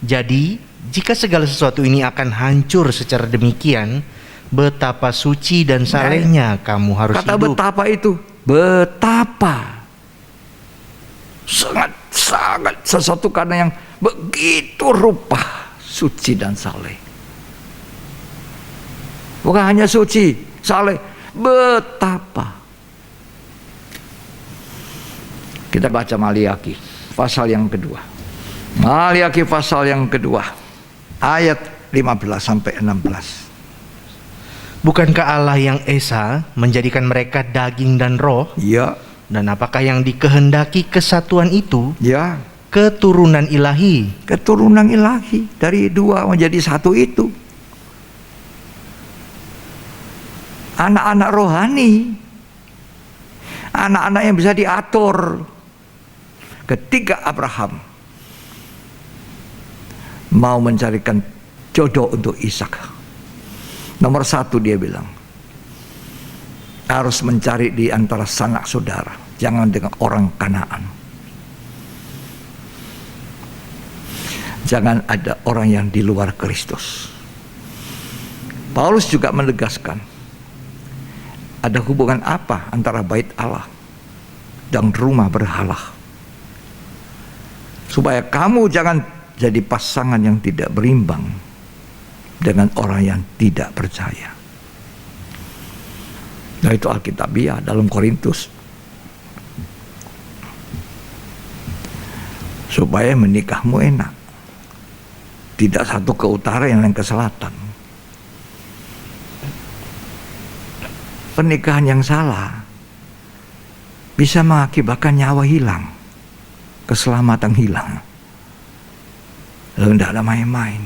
[SPEAKER 3] Jadi, jika segala sesuatu ini akan hancur secara demikian, betapa suci dan salehnya kamu harus
[SPEAKER 2] kata
[SPEAKER 3] hidup.
[SPEAKER 2] betapa itu, betapa. Sangat sesuatu karena yang begitu rupa suci dan saleh. Bukan hanya suci, saleh, betapa. Kita baca Maliaki pasal yang kedua. Maliaki pasal yang kedua, ayat 15 sampai 16.
[SPEAKER 3] Bukankah Allah yang esa menjadikan mereka daging dan roh?
[SPEAKER 2] Ya.
[SPEAKER 3] Dan apakah yang dikehendaki kesatuan itu?
[SPEAKER 2] Ya.
[SPEAKER 3] Keturunan ilahi.
[SPEAKER 2] Keturunan ilahi dari dua menjadi satu itu. Anak-anak rohani. Anak-anak yang bisa diatur. Ketika Abraham mau mencarikan jodoh untuk Ishak, nomor satu dia bilang, harus mencari di antara sanak saudara, jangan dengan orang Kanaan. Jangan ada orang yang di luar Kristus. Paulus juga menegaskan, ada hubungan apa antara bait Allah dan rumah berhala? Supaya kamu jangan jadi pasangan yang tidak berimbang dengan orang yang tidak percaya. Nah itu Alkitabiah dalam Korintus. Supaya menikahmu enak. Tidak satu ke utara yang lain ke selatan. Pernikahan yang salah bisa mengakibatkan nyawa hilang, keselamatan hilang. Lalu tidak ada main-main.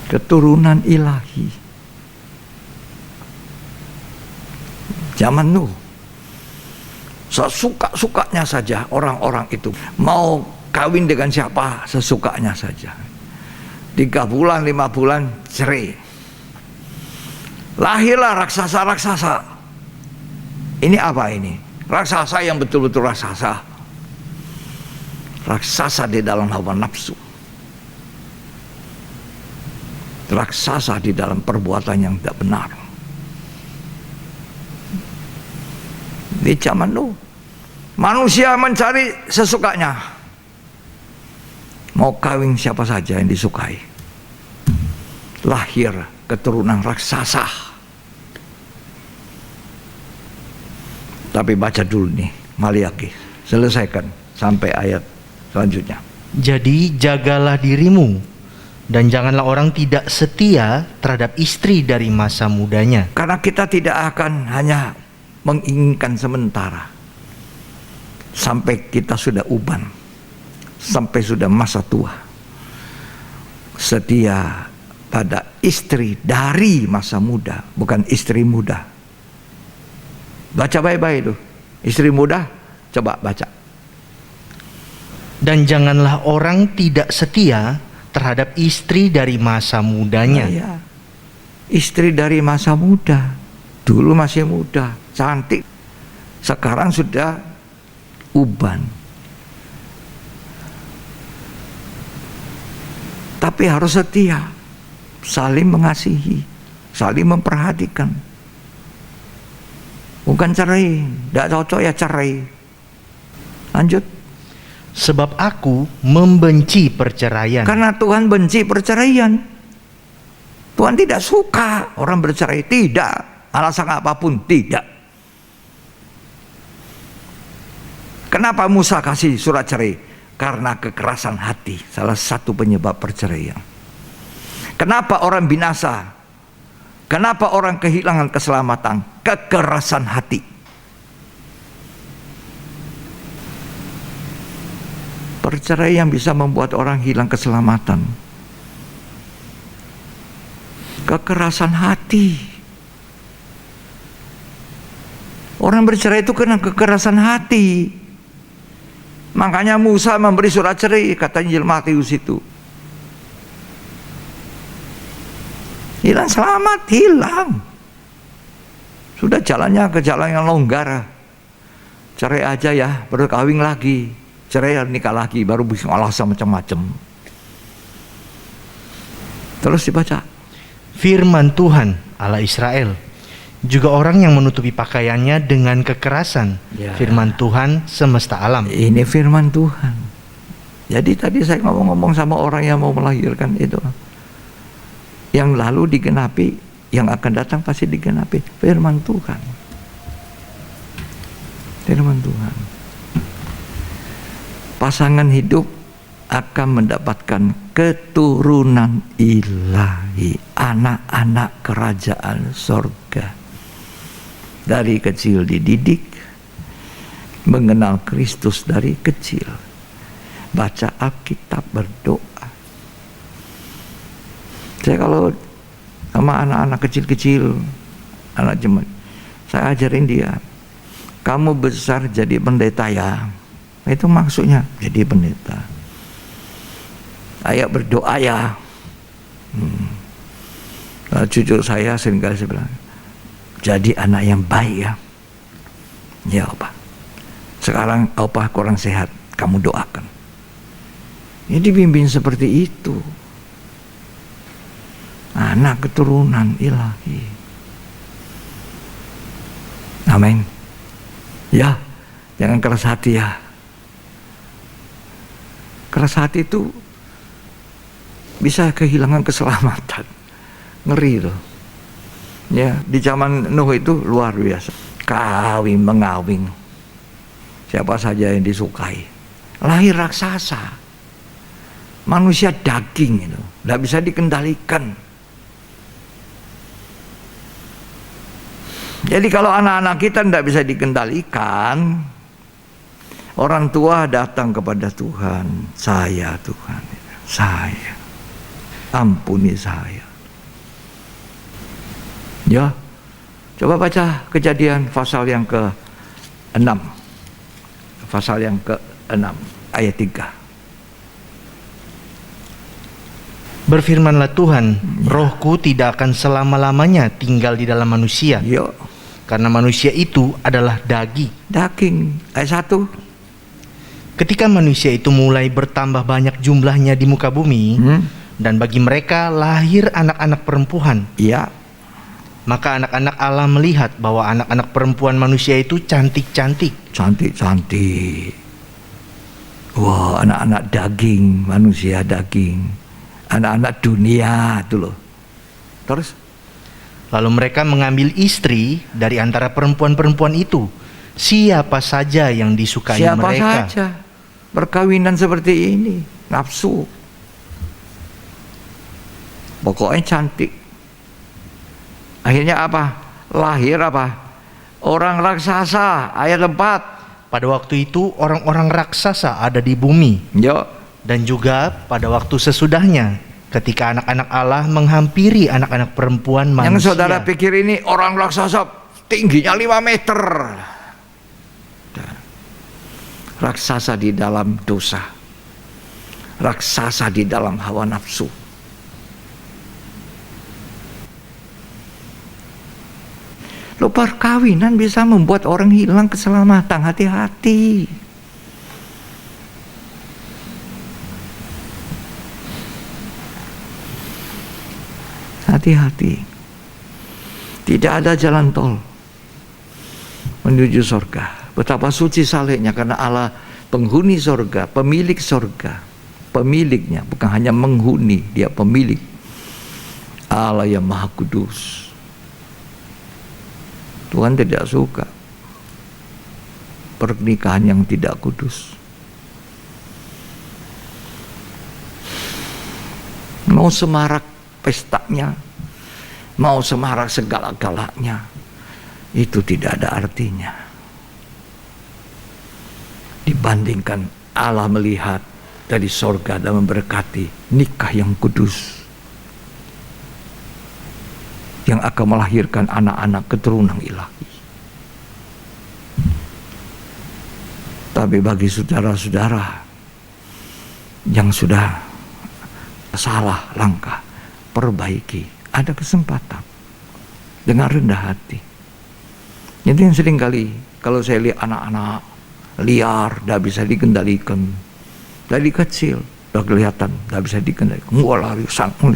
[SPEAKER 2] Keturunan ilahi. Zaman Nuh, sesuka-sukanya saja orang-orang itu mau kawin dengan siapa sesukanya saja. 3 bulan, 5 bulan cerai. Lahirlah raksasa-raksasa. Ini apa ini? Raksasa yang betul-betul raksasa. Raksasa di dalam hawa nafsu. Raksasa di dalam perbuatan yang tidak benar. Di zaman dulu, manusia mencari sesukanya. Mau kawin siapa saja yang disukai. Lahir keturunan raksasa. Tapi baca dulu nih Maliaki, selesaikan sampai ayat selanjutnya.
[SPEAKER 3] Jadi jagalah dirimu, dan janganlah orang tidak setia terhadap istri dari masa mudanya.
[SPEAKER 2] Karena kita tidak akan hanya menginginkan sementara, sampai kita sudah uban, sampai sudah masa tua. Setia pada istri dari masa muda, bukan istri muda. Baca baik-baik itu. Istri muda, coba baca.
[SPEAKER 3] Dan janganlah orang tidak setia terhadap istri dari masa mudanya.
[SPEAKER 2] Nah, ya. Istri dari masa muda. Dulu masih muda, cantik. Sekarang sudah uban. Tapi harus setia, saling mengasihi, saling memperhatikan. Bukan cerai, tidak cocok ya cerai. Lanjut.
[SPEAKER 3] Sebab aku membenci perceraian.
[SPEAKER 2] Karena Tuhan benci perceraian. Tuhan tidak suka orang bercerai, tidak. Alasan apapun, tidak. Kenapa Musa kasih surat cerai? Karena kekerasan hati, salah satu penyebab perceraian. Kenapa orang binasa? Kenapa orang kehilangan keselamatan? Kekerasan hati. Perceraian bisa membuat orang hilang keselamatan. Kekerasan hati. Orang bercerai itu kena kekerasan hati. Makanya Musa memberi surat cerai, kata Injil Matius itu. Hilang selamat, hilang. Sudah jalannya ke jalan yang longgar. Cerai aja ya, baru kawin lagi. Cerai nikah lagi, baru bisa alasan macam-macam. Terus dibaca.
[SPEAKER 3] Firman Tuhan Allah Israel, juga orang yang menutupi pakaiannya dengan kekerasan.
[SPEAKER 2] Ya.
[SPEAKER 3] Firman Tuhan semesta alam.
[SPEAKER 2] Ini firman Tuhan. Jadi tadi saya ngomong-ngomong sama orang yang mau melahirkan itu. Yang lalu digenapi, yang akan datang pasti digenapi. Firman Tuhan. Firman Tuhan. Pasangan hidup akan mendapatkan keturunan ilahi, anak-anak kerajaan sorga. Dari kecil dididik, mengenal Kristus dari kecil, baca Alkitab, berdoa. Saya kalau sama anak-anak kecil-kecil, anak jemaat, saya ajarin dia, kamu besar jadi pendeta ya. Itu maksudnya, jadi pendeta. Ayo berdoa ya. Nah, cucu saya seringkali saya bilang, jadi anak yang baik ya. Ya Opa. Sekarang Opa kurang sehat, kamu doakan. Ini dibimbing seperti itu. Anak keturunan ilahi. Amin. Ya, jangan keras hati ya. Keras hati itu bisa kehilangan keselamatan. Ngeri loh. Ya, di zaman Nuh itu luar biasa. Kawin mengawin. Siapa saja yang disukai. Lahir raksasa. Manusia daging itu, tidak bisa dikendalikan. Jadi kalau anak-anak kita tidak bisa dikendalikan, orang tua datang kepada Tuhan, saya Tuhan, saya, ampuni saya. Ya, coba baca Kejadian pasal yang ke-6, pasal yang ke-6 ayat 3.
[SPEAKER 3] Berfirmanlah Tuhan, rohku tidak akan selama-lamanya tinggal di dalam manusia,
[SPEAKER 2] Yo,
[SPEAKER 3] karena manusia itu adalah daging.
[SPEAKER 2] daging. Ayat 1.
[SPEAKER 3] Ketika manusia itu mulai bertambah banyak jumlahnya di muka bumi, dan bagi mereka lahir anak-anak perempuan,
[SPEAKER 2] Iya,
[SPEAKER 3] maka anak-anak Allah melihat bahwa anak-anak perempuan manusia itu cantik-cantik.
[SPEAKER 2] cantik-cantik. Wah, anak-anak daging, manusia daging. Anak-anak dunia itu loh. Terus
[SPEAKER 3] Lalu mereka mengambil istri dari antara perempuan-perempuan itu, siapa saja yang disukai
[SPEAKER 2] siapa
[SPEAKER 3] mereka.
[SPEAKER 2] saja perkawinan seperti ini, nafsu. Pokoknya cantik. Akhirnya apa? Lahir apa? Orang raksasa. Ayat 4.
[SPEAKER 3] Pada waktu itu orang-orang raksasa ada di bumi,
[SPEAKER 2] Yo,
[SPEAKER 3] dan juga pada waktu sesudahnya ketika anak-anak Allah menghampiri anak-anak perempuan manusia.
[SPEAKER 2] yang saudara pikir ini orang raksasa tingginya 5 meter. Raksasa di dalam dosa. Raksasa di dalam hawa nafsu. Lo perkawinan bisa membuat orang hilang keselamatan. Hati-hati. Hati-hati. Tidak ada jalan tol menuju surga. Betapa suci salehnya, karena Allah penghuni surga, pemilik surga, pemiliknya, bukan hanya menghuni, dia pemilik. Allah yang maha kudus. Tuhan tidak suka pernikahan yang tidak kudus. Mau semarak pestanya, mau semarak segala-galanya, itu tidak ada artinya dibandingkan Allah melihat dari sorga dan memberkati nikah yang kudus yang akan melahirkan anak-anak keturunan ilahi. Tapi bagi saudara-saudara yang sudah salah langkah, perbaiki, ada kesempatan dengan rendah hati. Itu yang sering kali kalau saya lihat anak-anak liar, tidak bisa dikendalikan dari kecil, udah kelihatan tidak bisa dikendalikan, lari sangkul.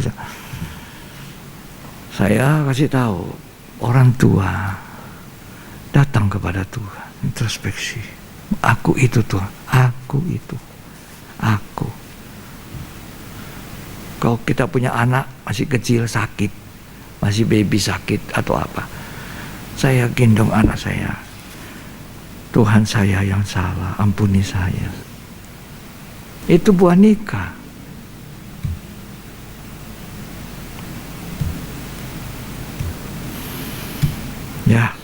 [SPEAKER 2] Saya kasih tahu, orang tua datang kepada Tuhan, introspeksi. Aku itu Tuhan, aku itu, aku. Kalau kita punya anak masih kecil sakit, masih baby sakit atau apa, saya gendong anak saya. Tuhan, saya yang salah, ampuni saya. Itu buah nikah. Ya,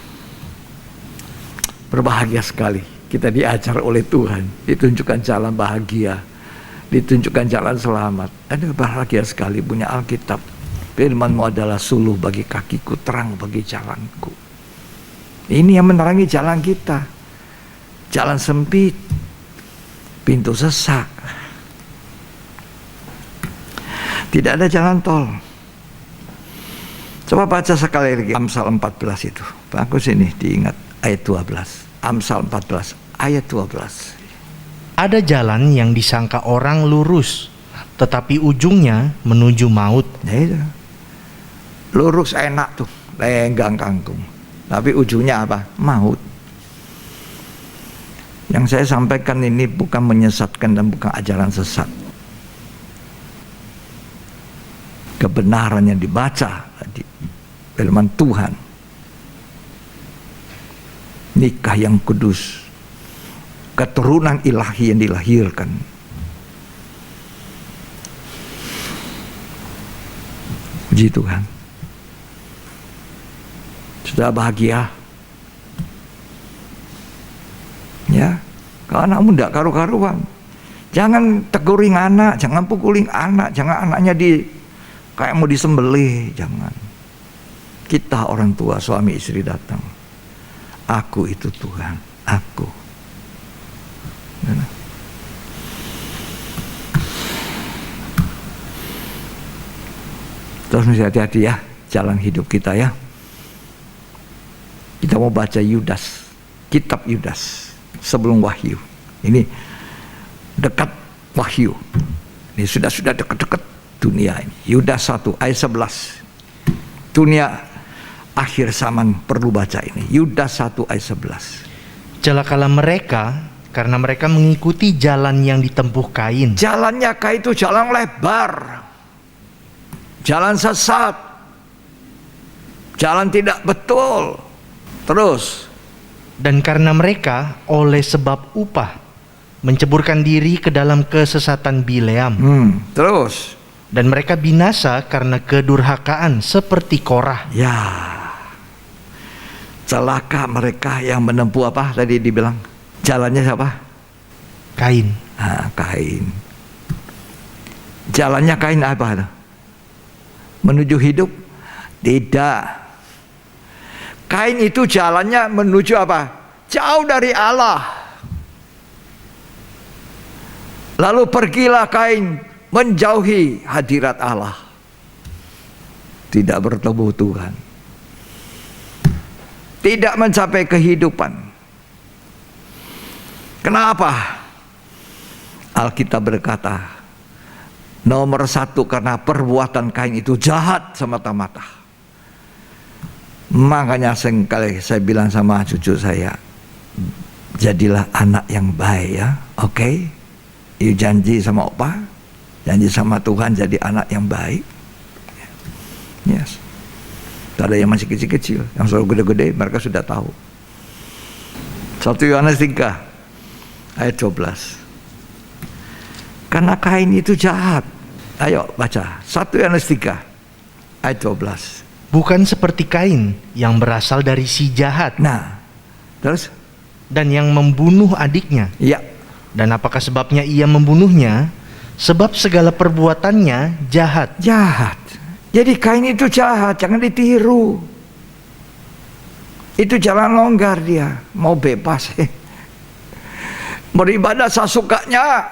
[SPEAKER 2] berbahagia sekali kita diajar oleh Tuhan, ditunjukkan jalan bahagia, ditunjukkan jalan selamat. Ada bahagia sekali punya Alkitab. Firman-Mu adalah suluh bagi kakiku, terang bagi jalanku. Ini yang menerangi jalan kita. Jalan sempit, pintu sesak, tidak ada jalan tol. Coba baca sekali lagi Amsal 14 itu. Bagus ini diingat ayat 12. Amsal 14 ayat 12.
[SPEAKER 3] Ada jalan yang disangka orang lurus, tetapi ujungnya menuju maut.
[SPEAKER 2] Ya itu. Lurus enak tuh, lenggang kangkung. Tapi ujungnya apa? Maut. Yang saya sampaikan ini bukan menyesatkan dan bukan ajaran sesat. Kebenaran yang dibaca di firman Tuhan, nikah yang kudus, keturunan ilahi yang dilahirkan. Puji Tuhan. Sudah bahagia? Ya, kalau anakmu tidak karu-karuan, jangan teguring anak, jangan pukulin anak, jangan anaknya kayak mau disembelih, jangan. Kita orang tua, suami istri datang, aku itu Tuhan, aku. Terus mesti hati-hati ya jalan hidup kita ya. Kita mau baca Yudas, kitab Yudas sebelum Wahyu. Ini dekat Wahyu. Ini sudah dekat-dekat dunia ini. Yudas 1 ayat 11. Dunia akhir zaman perlu baca ini. Yudas 1 ayat 11.
[SPEAKER 3] Celakalah mereka karena mereka mengikuti jalan yang ditempuh Kain.
[SPEAKER 2] Jalannya Kain itu jalan lebar, jalan sesat, jalan tidak betul. Terus,
[SPEAKER 3] Dan karena mereka oleh sebab upah menceburkan diri ke dalam kesesatan Bileam.
[SPEAKER 2] terus,
[SPEAKER 3] Dan mereka binasa karena kedurhakaan seperti Korah.
[SPEAKER 2] ya, celaka mereka yang menempuh apa tadi dibilang? Jalannya siapa?
[SPEAKER 3] Kain.
[SPEAKER 2] Kain. Jalannya Kain apa? Menuju hidup? Tidak. Kain itu jalannya menuju apa? Jauh dari Allah. Lalu pergilah Kain menjauhi hadirat Allah. Tidak bertemu Tuhan. Tidak mencapai kehidupan. Kenapa? Alkitab berkata, nomor satu karena perbuatan Kain itu jahat semata-mata. Makanya sekali saya bilang sama cucu saya, jadilah anak yang baik ya, oke? You janji sama opa, janji sama Tuhan jadi anak yang baik. Yes. Ada yang masih kecil-kecil, yang selalu gede-gede mereka sudah tahu. 1 Yohanes 3 ayat 12. Karena Kain itu jahat. Ayo baca 1 Yohanes 3 ayat 12.
[SPEAKER 3] Bukan seperti Kain yang berasal dari si jahat
[SPEAKER 2] Nah, terus?
[SPEAKER 3] dan yang membunuh adiknya.
[SPEAKER 2] Ya,
[SPEAKER 3] Dan apakah sebabnya ia membunuhnya? Sebab segala perbuatannya jahat.
[SPEAKER 2] jahat. Jadi Kain itu jahat, jangan ditiru. Itu jalan longgar dia, mau bebas. Beribadah sesukanya,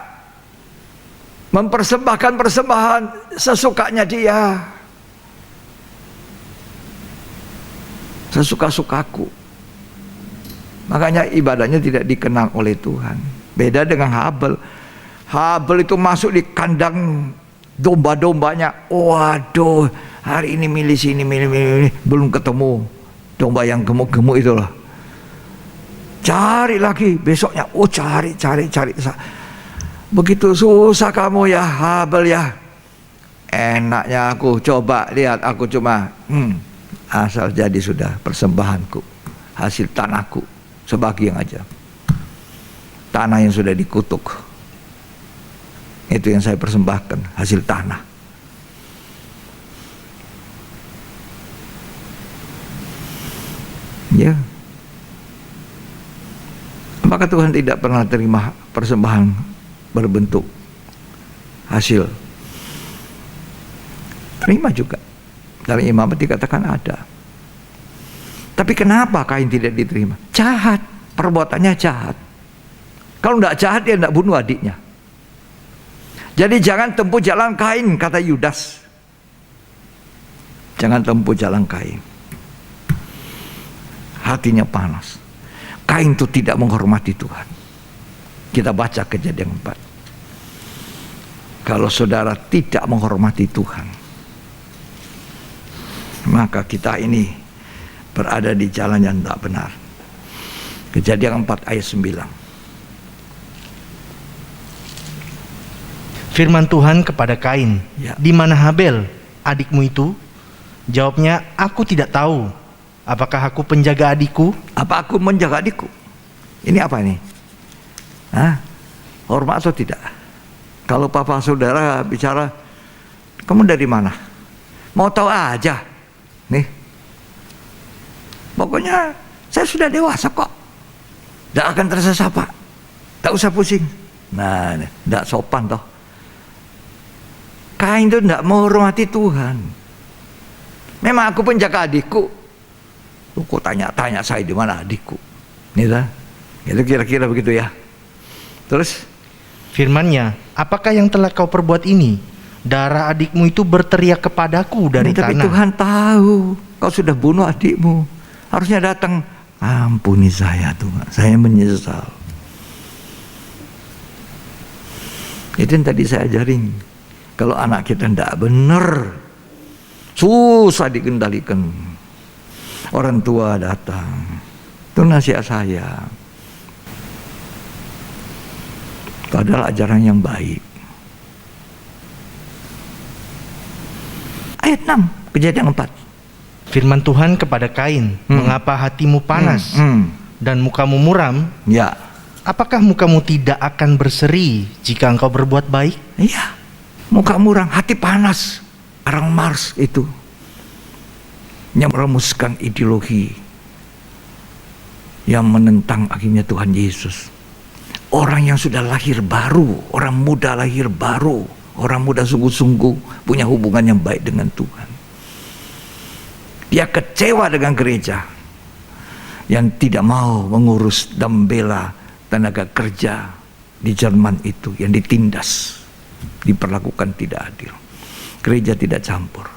[SPEAKER 2] mempersembahkan persembahan sesukanya dia. Sesuka-sukaku. Makanya ibadahnya tidak dikenal oleh Tuhan. Beda dengan Habel. Habel itu masuk di kandang domba-dombanya. Waduh, hari ini milih sini, milih, belum ketemu domba yang gemuk-gemuk itulah. Cari lagi besoknya. Oh, cari. Begitu susah kamu ya Habel ya. Enaknya aku coba lihat, aku cuma asal jadi sudah persembahanku, hasil tanahku sebagian aja, tanah yang sudah dikutuk itu yang saya persembahkan, hasil tanah. Ya, maka Tuhan tidak pernah terima persembahan berbentuk hasil. Terima juga. Dalam Imamat dikatakan ada. Tapi kenapa Kain tidak diterima? Jahat, perbuatannya jahat. Kalau tidak jahat dia tidak bunuh adiknya. Jadi jangan tempuh jalan Kain, kata Yudas. Jangan tempuh jalan Kain. Hatinya panas. Kain itu tidak menghormati Tuhan. Kita baca Kejadian 4. Kalau saudara tidak menghormati Tuhan, maka kita ini berada di jalan yang tidak benar. Kejadian 4 ayat 9.
[SPEAKER 3] Firman Tuhan kepada Kain,
[SPEAKER 2] Ya.
[SPEAKER 3] di mana Habel, adikmu itu? Jawabnya, aku tidak tahu. Apakah aku penjaga adikku?
[SPEAKER 2] Apa aku menjaga adikku? Ini apa ini? Hormat atau tidak? Kalau papa saudara bicara, kamu dari mana? Mau tahu aja. Nih, pokoknya saya sudah dewasa kok. Tidak akan tersesat pak. Tak usah pusing. Nah, tidak sopan toh. Kain itu tidak menghormati Tuhan. Memang aku penjaga adikku. Kok tanya-tanya saya di mana adikku? Nih dah. Itu kira-kira begitu ya. Terus?
[SPEAKER 3] Firman-Nya, apakah yang telah kau perbuat ini? darah adikmu itu berteriak kepadaku dari
[SPEAKER 2] Tapi
[SPEAKER 3] tanah.
[SPEAKER 2] Tuhan tahu kau sudah bunuh adikmu. Harusnya datang, ampuni saya Tuhan, saya menyesal. Itu yang tadi saya ajarin. Kalau anak kita tidak benar, susah dikendalikan. Orang tua datang, itu nasihat saya. Padahal ajaran yang baik. Ayat 6, Kejadian 4.
[SPEAKER 3] Firman Tuhan kepada Kain, mengapa hatimu panas dan mukamu muram?
[SPEAKER 2] Ya,
[SPEAKER 3] Apakah mukamu tidak akan berseri jika engkau berbuat baik?
[SPEAKER 2] iya. Muka murang, hati panas. Orang Mars itu yang merumuskan ideologi yang menentang akhirnya Tuhan Yesus. Orang yang sudah lahir baru, orang muda lahir baru, orang muda sungguh-sungguh punya hubungan yang baik dengan Tuhan. Dia kecewa dengan gereja yang tidak mau mengurus dan membela tenaga kerja di Jerman itu yang ditindas, diperlakukan tidak adil. Gereja tidak campur.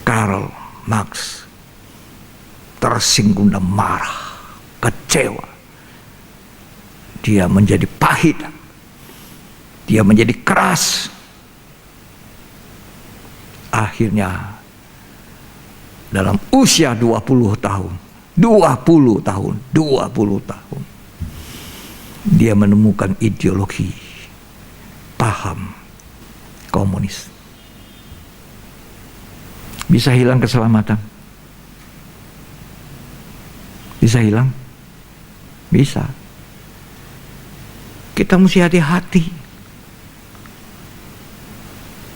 [SPEAKER 2] Karl Marx tersinggung dan marah, kecewa. Dia menjadi pahit. Dia menjadi keras. Akhirnya dalam usia 20 tahun, dia menemukan ideologi, paham komunis. Bisa hilang keselamatan? Bisa hilang? Bisa. Kita mesti hati-hati.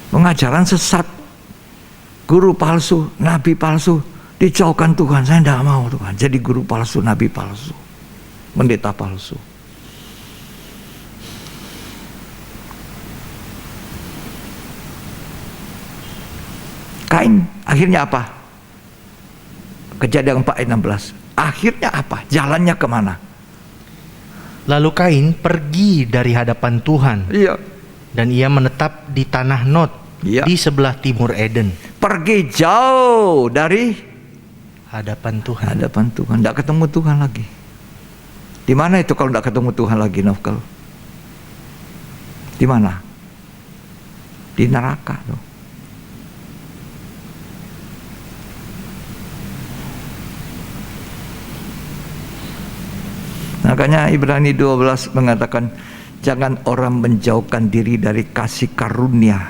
[SPEAKER 2] Pengajaran sesat, guru palsu, nabi palsu, dijauhkan Tuhan. Saya tidak mau Tuhan jadi guru palsu, nabi palsu, pendeta palsu. Kain akhirnya apa? Kejadian 4 ayat 16. Akhirnya apa? Jalannya kemana?
[SPEAKER 3] Lalu Kain pergi dari hadapan Tuhan,
[SPEAKER 2] Iya.
[SPEAKER 3] dan ia menetap di tanah Nod,
[SPEAKER 2] Iya.
[SPEAKER 3] di sebelah timur Eden.
[SPEAKER 2] Pergi jauh dari
[SPEAKER 3] Hadapan Tuhan.
[SPEAKER 2] hadapan Tuhan. Tidak ketemu Tuhan lagi. Di mana itu kalau tidak ketemu Tuhan lagi, Nofkal? Di mana? Di neraka tuh. Makanya Ibrani 12 mengatakan, jangan orang menjauhkan diri dari kasih karunia.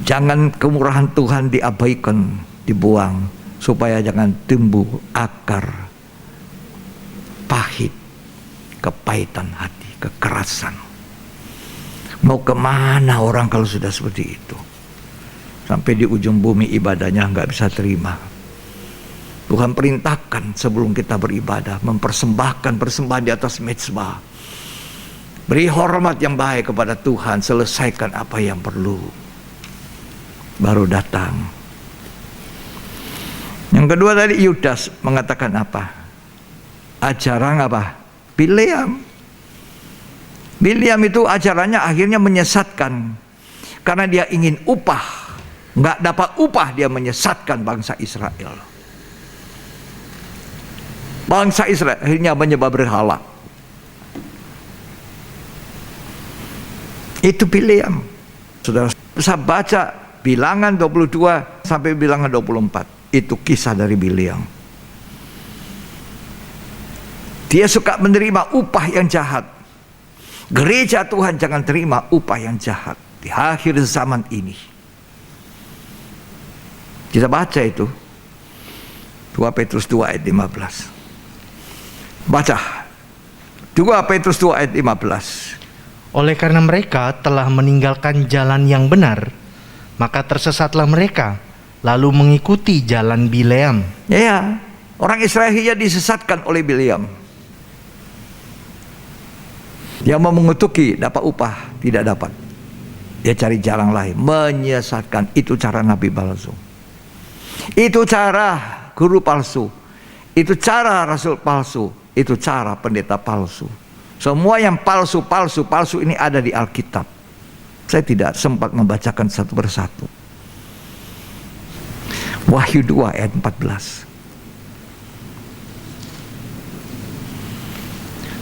[SPEAKER 2] Jangan kemurahan Tuhan diabaikan, dibuang, supaya jangan tumbuh akar pahit, kepahitan hati, kekerasan. Mau kemana orang kalau sudah seperti itu? Sampai di ujung bumi ibadahnya nggak bisa terima. Tuhan perintahkan sebelum kita beribadah, mempersembahkan persembahan di atas mezbah. Beri hormat yang baik kepada Tuhan, selesaikan apa yang perlu, baru datang. Yang kedua tadi Yudas mengatakan apa? Ajaran apa? Bileam. Bileam itu ajarannya akhirnya menyesatkan, karena dia ingin upah, nggak dapat upah, dia menyesatkan bangsa Israel. Bangsa Israel akhirnya menyembah berhala. Itu Bileam. Saudara bisa baca Bilangan 22 sampai Bilangan 24. Itu kisah dari Bileam. Dia suka menerima upah yang jahat. Gereja Tuhan jangan terima upah yang jahat di akhir zaman ini. Kita baca itu 2 Petrus 2 ayat 15. Baca 2 Petrus 2 ayat 15.
[SPEAKER 3] Oleh karena mereka telah meninggalkan jalan yang benar, maka tersesatlah mereka, lalu mengikuti jalan Bileam.
[SPEAKER 2] Ya, orang Israel disesatkan oleh Bileam. Dia mau mengutuki, dapat upah, tidak dapat. Dia cari jalan lain, menyesatkan. Itu cara nabi palsu. Itu cara guru palsu. Itu cara rasul palsu. Itu cara pendeta palsu. Semua yang palsu ini ada di Alkitab. Saya tidak sempat membacakan satu persatu. Wahyu 2 ayat 14.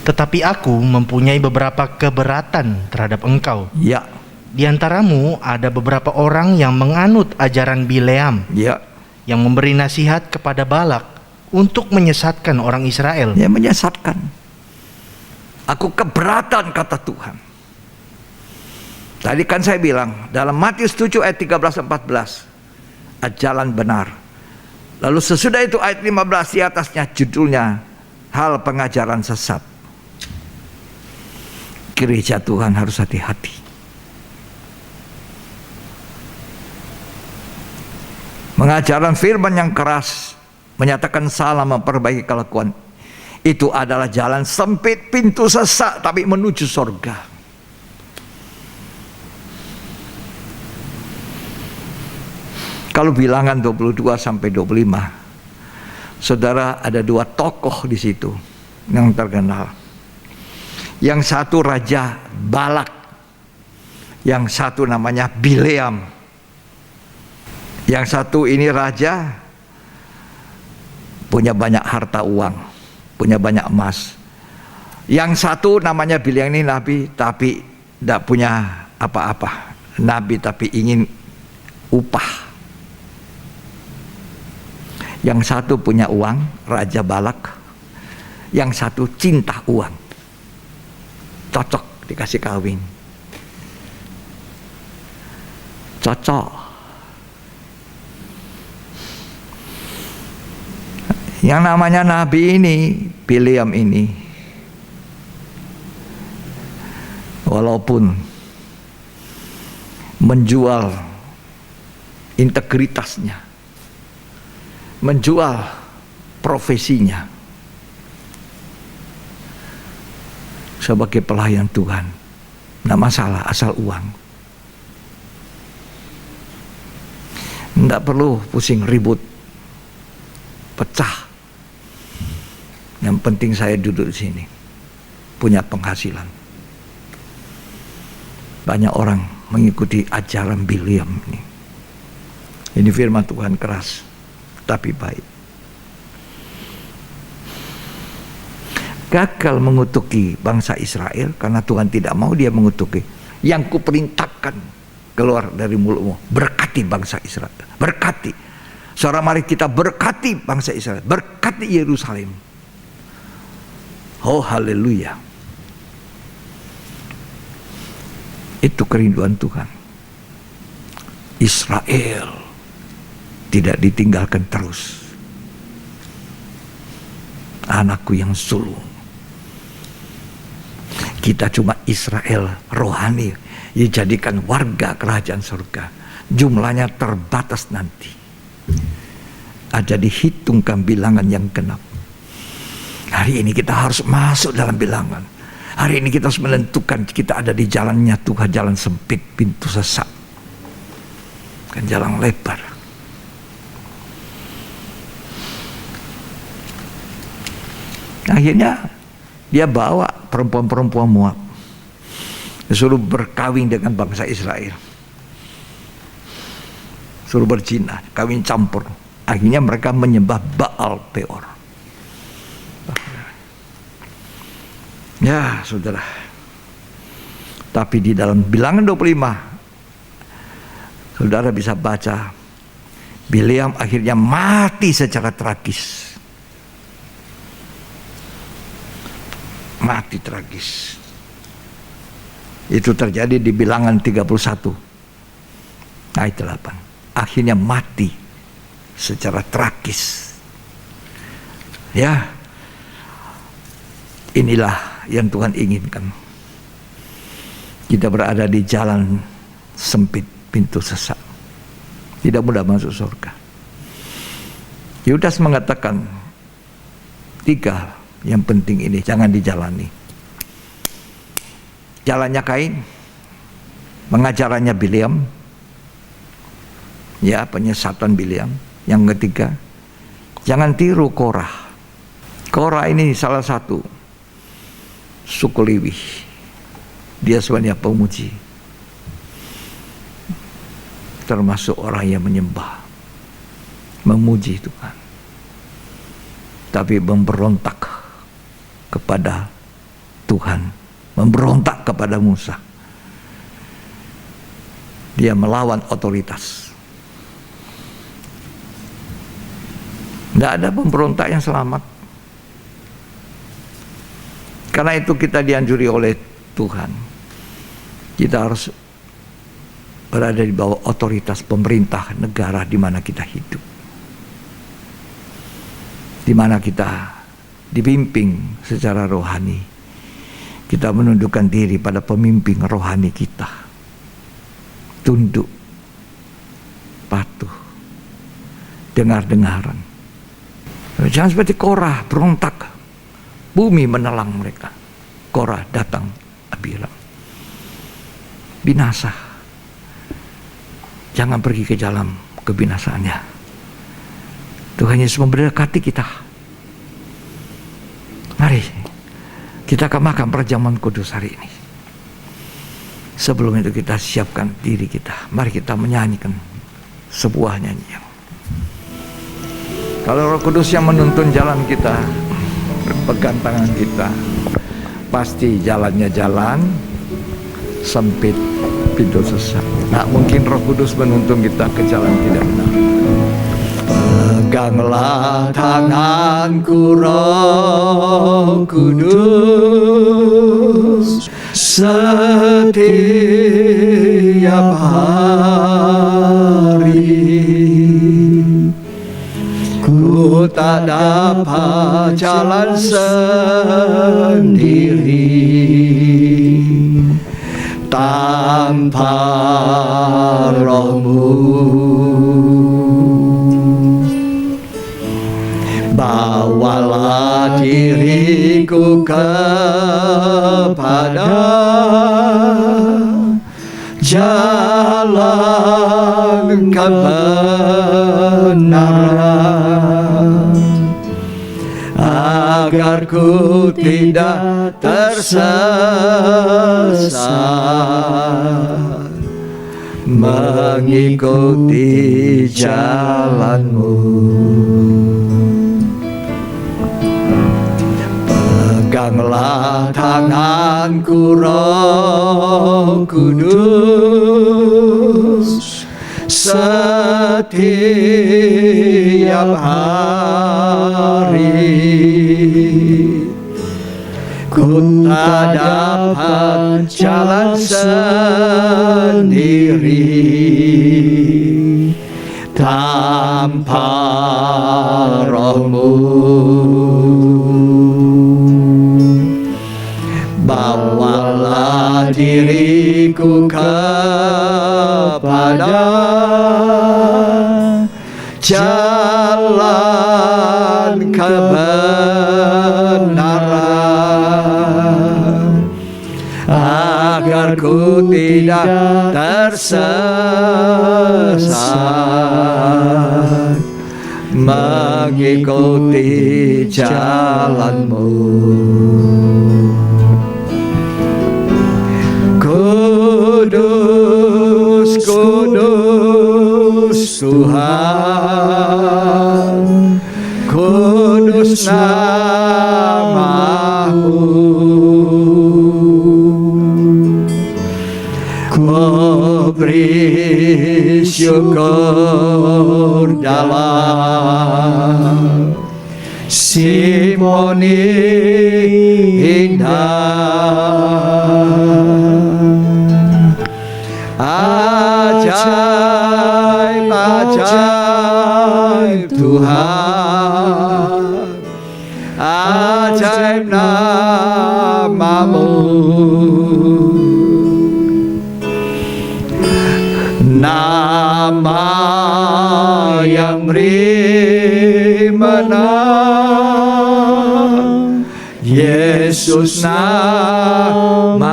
[SPEAKER 3] Tetapi aku mempunyai beberapa keberatan terhadap engkau.
[SPEAKER 2] Ya,
[SPEAKER 3] Di antaramu ada beberapa orang yang menganut ajaran Bileam,
[SPEAKER 2] ya,
[SPEAKER 3] yang memberi nasihat kepada Balak untuk menyesatkan orang Israel.
[SPEAKER 2] ya, menyesatkan. Aku keberatan, kata Tuhan. Tadi kan saya bilang dalam Matius 7 ayat 13-14, jalan benar. Lalu sesudah itu ayat 15 di atasnya judulnya hal pengajaran sesat. Gereja Tuhan harus hati-hati. Mengajaran firman yang keras, menyatakan salah, memperbaiki kelakuan, itu adalah jalan sempit, pintu sesak, tapi menuju surga. Kalau bilangan 22 sampai 25, saudara, ada dua tokoh di situ yang terkenal. Yang satu Raja Balak, yang satu namanya Bileam. Yang satu ini raja, punya banyak harta uang, punya banyak emas. Yang satu namanya Bileam ini nabi, tapi tidak punya apa-apa. Nabi tapi ingin upah. Yang satu punya uang, Raja Balak. Yang satu cinta uang. Cocok dikasih kawin. Cocok. Yang namanya nabi ini, Bileam ini, walaupun menjual integritasnya, menjual profesinya sebagai pelayan Tuhan, tidak masalah asal uang. Tidak perlu pusing ribut, pecah. Yang penting saya duduk di sini, punya penghasilan. Banyak orang mengikuti ajaran Bileam ini. Ini firman Tuhan keras, tapi baik. Gagal mengutuki bangsa Israel karena Tuhan tidak mau dia mengutuki. Yang kuperintahkan keluar dari mulutmu, berkati bangsa Israel, berkati. Saudara, mari kita berkati bangsa Israel, berkati Yerusalem. Oh haleluya. Itu kerinduan Tuhan. Israel tidak ditinggalkan terus. Anakku yang sulung. Kita cuma Israel rohani, dijadikan warga kerajaan surga. Jumlahnya terbatas nanti. Ada dihitungkan bilangan yang genap. Hari ini kita harus masuk dalam bilangan. Hari ini kita harus menentukan kita ada di jalannya Tuhan, jalan sempit, pintu sesak, kan jalan lebar. Akhirnya dia bawa perempuan-perempuan Moab, disuruh berkawin dengan bangsa Israel, suruh berzina, kawin campur. Akhirnya mereka menyembah Baal Peor. Ya saudara, tapi di dalam bilangan 25 saudara bisa baca Bileam akhirnya mati secara tragis. Mati tragis. Itu terjadi di bilangan 31 ayat 8. Akhirnya mati secara tragis. Ya, inilah yang Tuhan inginkan. Kita berada di jalan sempit, pintu sesak, tidak mudah masuk surga. Yudas mengatakan 3 yang penting ini jangan dijalani. Jalannya Kain, pengajarannya Bileam, ya, penyesatan Bileam. Yang ketiga, jangan tiru Korah. Korah ini salah satu suku Lewi. Dia sebenarnya pemuji. termasuk orang yang menyembah, memuji Tuhan, tapi memberontak kepada Tuhan, memberontak kepada Musa. Dia melawan otoritas. Tidak ada pemberontak yang selamat. Karena itu kita dianjuri oleh Tuhan, kita harus berada di bawah otoritas pemerintah negara di mana kita hidup, di mana kita dibimbing secara rohani. Kita menundukkan diri pada pemimpin rohani kita, tunduk, patuh, dengar-dengaran. Jangan seperti Korah berontak, bumi menelang mereka. Korah datang, Abiram, binasa. Jangan pergi ke dalam kebinasaannya. Tuhan Yesus memberkati kita. Mari kita kemakan perjamuan kudus hari ini. Sebelum itu kita siapkan diri kita. Mari kita menyanyikan sebuah nyanyian. Kalau Roh Kudus yang menuntun jalan kita, berpegang tangan kita, pasti jalannya jalan sempit, pintu sesat. Nah, mungkin Roh Kudus menuntun kita ke jalan tidak benar. Peganglah tanganku Roh Kudus setiap hari. Ku tak dapat jalan sendiri tanpa Roh-Mu. Bawalah diriku kepada jalan kebenaran, agar ku tidak tersesat mengikuti jalan-Mu. Peganglah tanganku Roh Kudus setiap hari. Ku tak dapat jalan sendiri tanpa Roh-Mu. Bawalah diriku kepada jalan kebenaran, agar ku tidak tersesat mengikuti jalan-Mu. Kudus, kudus Tuhan, kudus nama-Mu. Ku beri syukur dalam simfoni indah. Ajaib, ajaib Tuhan, ajaib nama-Mu. Nama yang beri menang, Yesus namanya.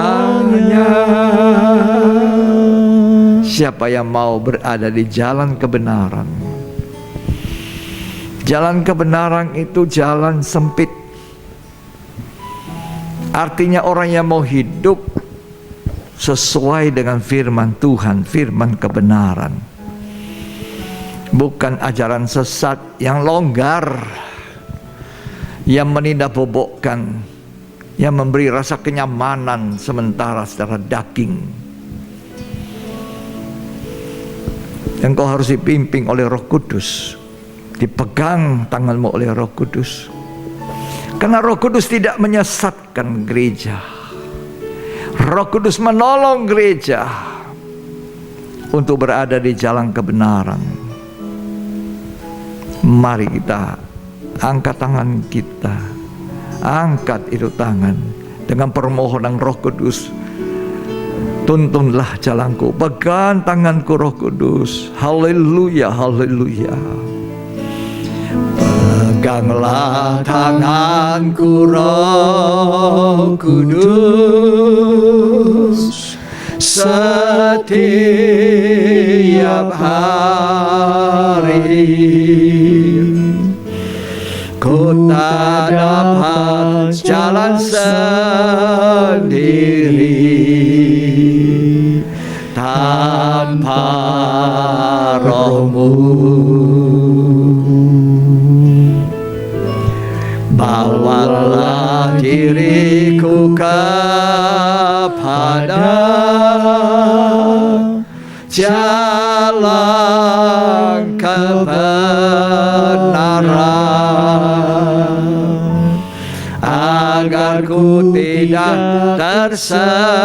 [SPEAKER 2] Siapa yang mau berada di jalan kebenaran? Jalan kebenaran itu jalan sempit. Artinya orang yang mau hidup sesuai dengan firman Tuhan, firman kebenaran, bukan ajaran sesat yang longgar, yang menindakbobokkan, yang memberi rasa kenyamanan sementara secara daging. Engkau harus dipimpin oleh Roh Kudus, dipegang tanganmu oleh Roh Kudus, karena Roh Kudus tidak menyesatkan gereja. Roh Kudus menolong gereja untuk berada di jalan kebenaran. Mari kita angkat tangan kita, angkat itu tangan dengan permohonan Roh Kudus. Tuntunlah jalanku, pegang tanganku Roh Kudus. Haleluya, haleluya. Peganglah tanganku Roh Kudus setiap hari. Ku tak dapat jalan sendiri tanpa Roh-Mu. Bawalah diriku kepada jalan kebenaran, agar ku tidak tersesat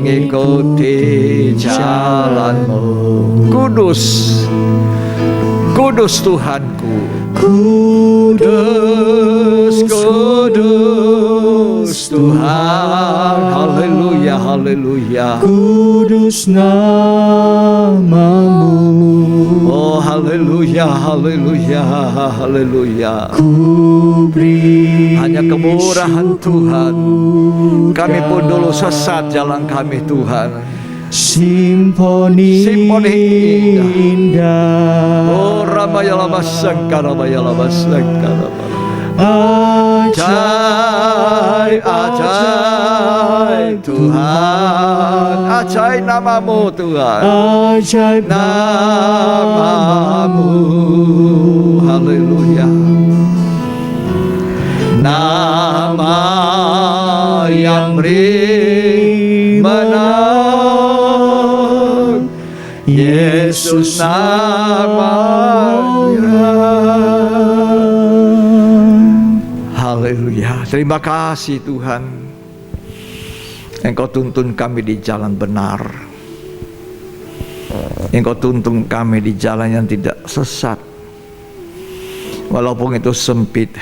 [SPEAKER 2] mengikuti jalan-Mu. Kudus, kudus Tuhanku, kudus, kudus Tuhan. Haleluya, haleluya.
[SPEAKER 1] Kudus nama-Mu.
[SPEAKER 2] Oh haleluya, haleluya, haleluya. Hanya kemurahan Tuhan. Kami pun dulu sesat jalan kami Tuhan.
[SPEAKER 1] Simponi indah.
[SPEAKER 2] Oh Ramayala Masangka, Ramayala Masangka. Ajaib, ajaib Tuhan, ajaib nama-Mu Tuhan,
[SPEAKER 1] Ajaib
[SPEAKER 2] nama-Mu. Haleluya. Nama yang beri menang, Yesus namanya. Haleluya. Terima kasih Tuhan, Engkau tuntun kami di jalan benar. Engkau tuntun kami di jalan yang tidak sesat, walaupun itu sempit,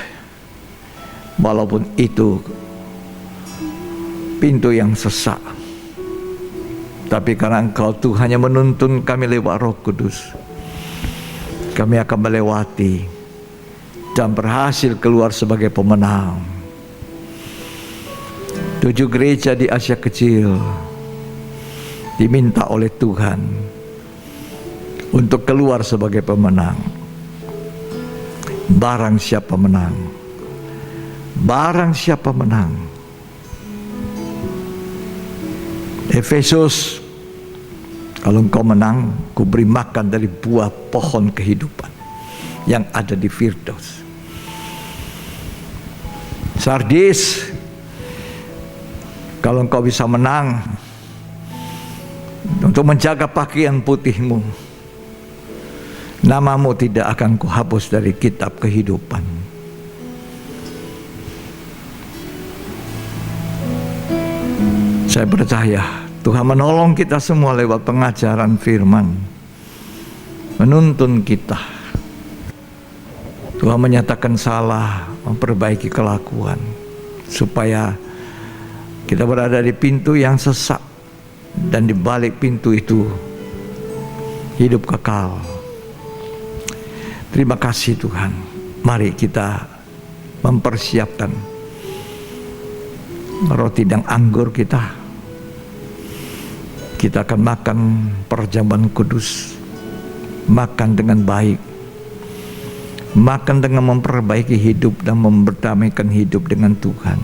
[SPEAKER 2] walaupun itu pintu yang sesak. Tapi karena Engkau Tuhan yang menuntun kami lewat Roh Kudus, kami akan melewati dan berhasil keluar sebagai pemenang. 7 gereja di Asia Kecil diminta oleh Tuhan untuk keluar sebagai pemenang. Barang siapa menang, barang siapa menang. Efesus, kalau engkau menang, ku beri makan dari buah pohon kehidupan yang ada di Firdaus. Sardis, kalau engkau bisa menang untuk menjaga pakaian putihmu, namamu tidak akan kuhapus dari kitab kehidupan. Saya percaya Tuhan menolong kita semua lewat pengajaran firman, menuntun kita. Tuhan menyatakan salah, memperbaiki kelakuan, supaya kita berada di pintu yang sesak, dan di balik pintu itu hidup kekal. Terima kasih Tuhan. Mari kita mempersiapkan roti dan anggur kita. Kita akan makan perjamuan kudus, makan dengan baik, makan dengan memperbaiki hidup dan memberdamaikan hidup dengan Tuhan.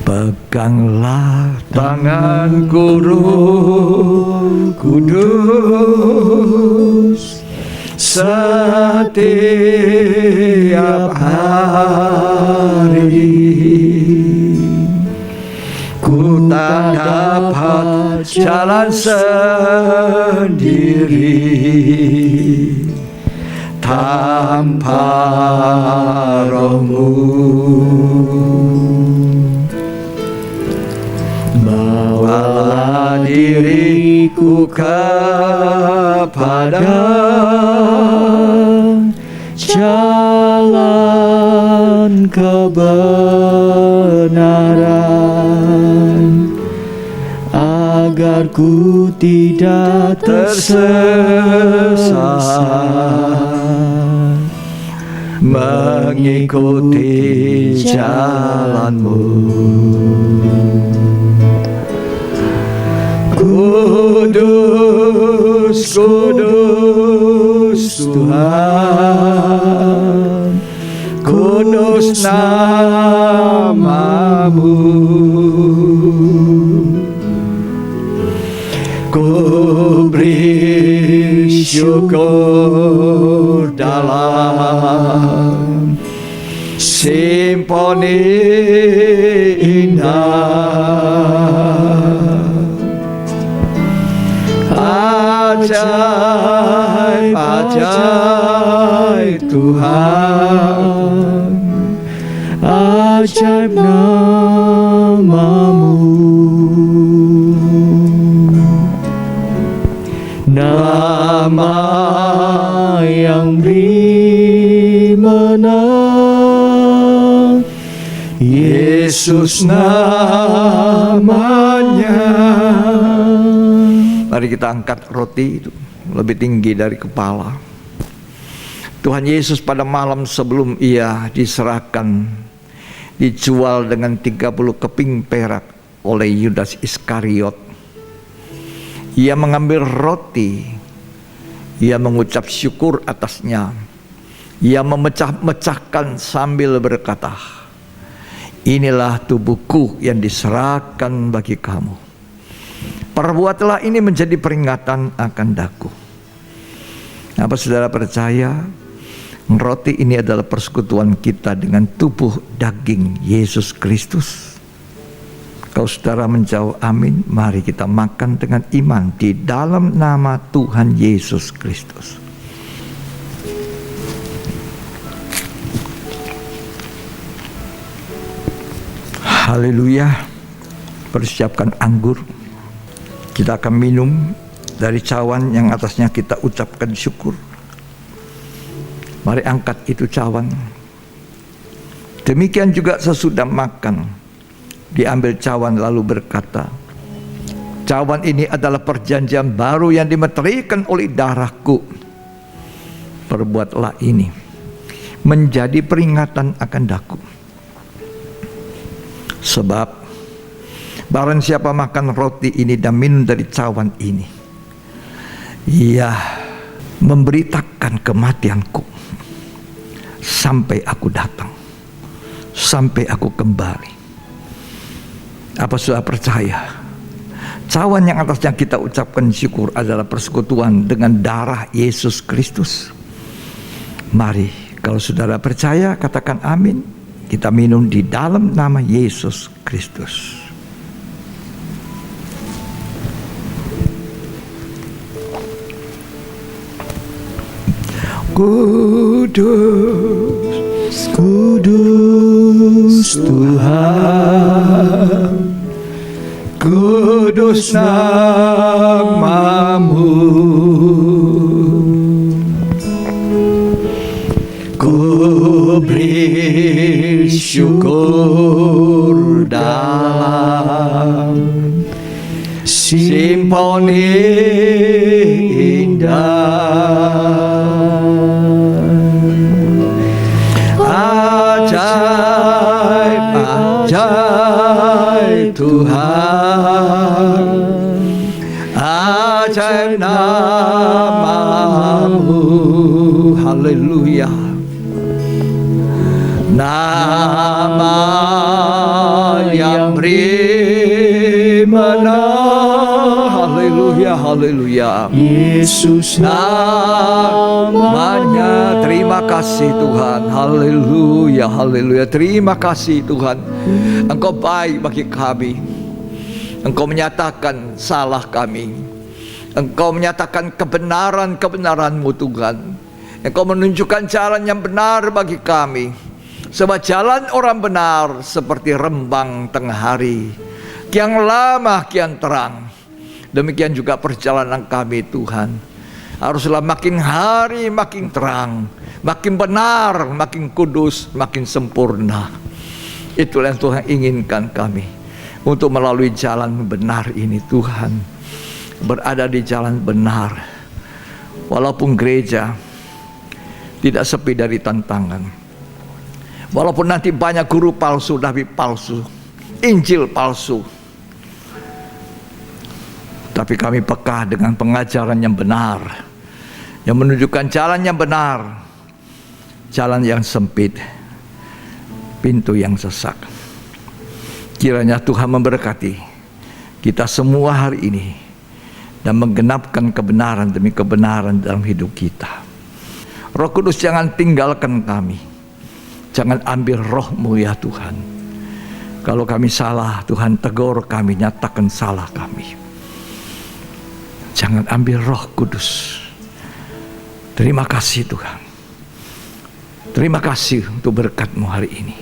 [SPEAKER 2] Peganglah tanganku Roh Kudus setiap hari. Ku tak dapat jalan sendiri tanpa Roh-Mu. Bawalah diriku kepada jalan kebenaran, agar ku tidak tersesat mengikuti jalan-Mu. Kudus, kudus Tuhan, kudus nama-Mu. Ku beri syukur dalam simfoni indah. Ajaib, ajaib Tuhan, ajaib nama-Mu. Nama yang beri menang, Yesus namanya. Mari kita angkat roti itu lebih tinggi dari kepala. Tuhan Yesus pada malam sebelum Ia diserahkan, dijual dengan 30 keping perak oleh Yudas Iskariot, Ia mengambil roti, Ia mengucap syukur atasnya, Ia memecah-mecahkan sambil berkata, "Inilah tubuhku yang diserahkan bagi kamu. Perbuatlah ini menjadi peringatan akan daku." Apa saudara percaya? Roti ini adalah persekutuan kita dengan tubuh daging Yesus Kristus. Kalau saudara menjawab amin, mari kita makan dengan iman di dalam nama Tuhan Yesus Kristus. Haleluya. Persiapkan anggur. Kita akan minum dari cawan yang atasnya kita ucapkan syukur. Mari angkat itu cawan. Demikian juga sesudah makan, diambil cawan lalu berkata, "Cawan ini adalah perjanjian baru yang dimeterikan oleh darahku. Perbuatlah ini menjadi peringatan akan daku. Sebab barang siapa makan roti ini dan minum dari cawan ini, ia memberitakan kematianku sampai aku datang, sampai aku kembali." Apa sudah percaya? Cawan yang atasnya kita ucapkan syukur adalah persekutuan dengan darah Yesus Kristus. Mari, kalau saudara percaya, katakan amin. Kita minum di dalam nama Yesus Kristus. Kudus, kudus Tuhan, kudus nama-Mu. Ku beri syukur dalam simfoni indah. Ajaib, ajaib Tuhan, ajaib nama-Mu. Haleluya. Nama yang beri haleluya, haleluya.
[SPEAKER 1] Yesus
[SPEAKER 2] Namanya. Terima kasih Tuhan. Haleluya, haleluya. Terima kasih Tuhan. Engkau baik bagi kami. Engkau menyatakan salah kami. Engkau menyatakan kebenaran-kebenaran-Mu Tuhan. Engkau menunjukkan jalan yang benar bagi kami. Sebab jalan orang benar seperti rembang tengah hari, kian lama kian terang. Demikian juga perjalanan kami Tuhan. Haruslah makin hari makin terang, makin benar, makin kudus, makin sempurna. Itulah yang Tuhan inginkan kami, untuk melalui jalan benar ini Tuhan. Berada di jalan benar. Walaupun gereja tidak sepi dari tantangan. Walaupun nanti banyak guru palsu, nabi palsu, Injil palsu, tapi kami peka dengan pengajaran yang benar, yang menunjukkan jalan yang benar, jalan yang sempit, pintu yang sesak. Kiranya Tuhan memberkati kita semua hari ini dan menggenapkan kebenaran demi kebenaran dalam hidup kita. Roh Kudus, jangan tinggalkan kami. Jangan ambil roh-Mu ya Tuhan. Kalau kami salah, Tuhan tegur kami, nyatakan salah kami. Jangan ambil Roh Kudus. Terima kasih Tuhan. Terima kasih untuk berkat-Mu hari ini.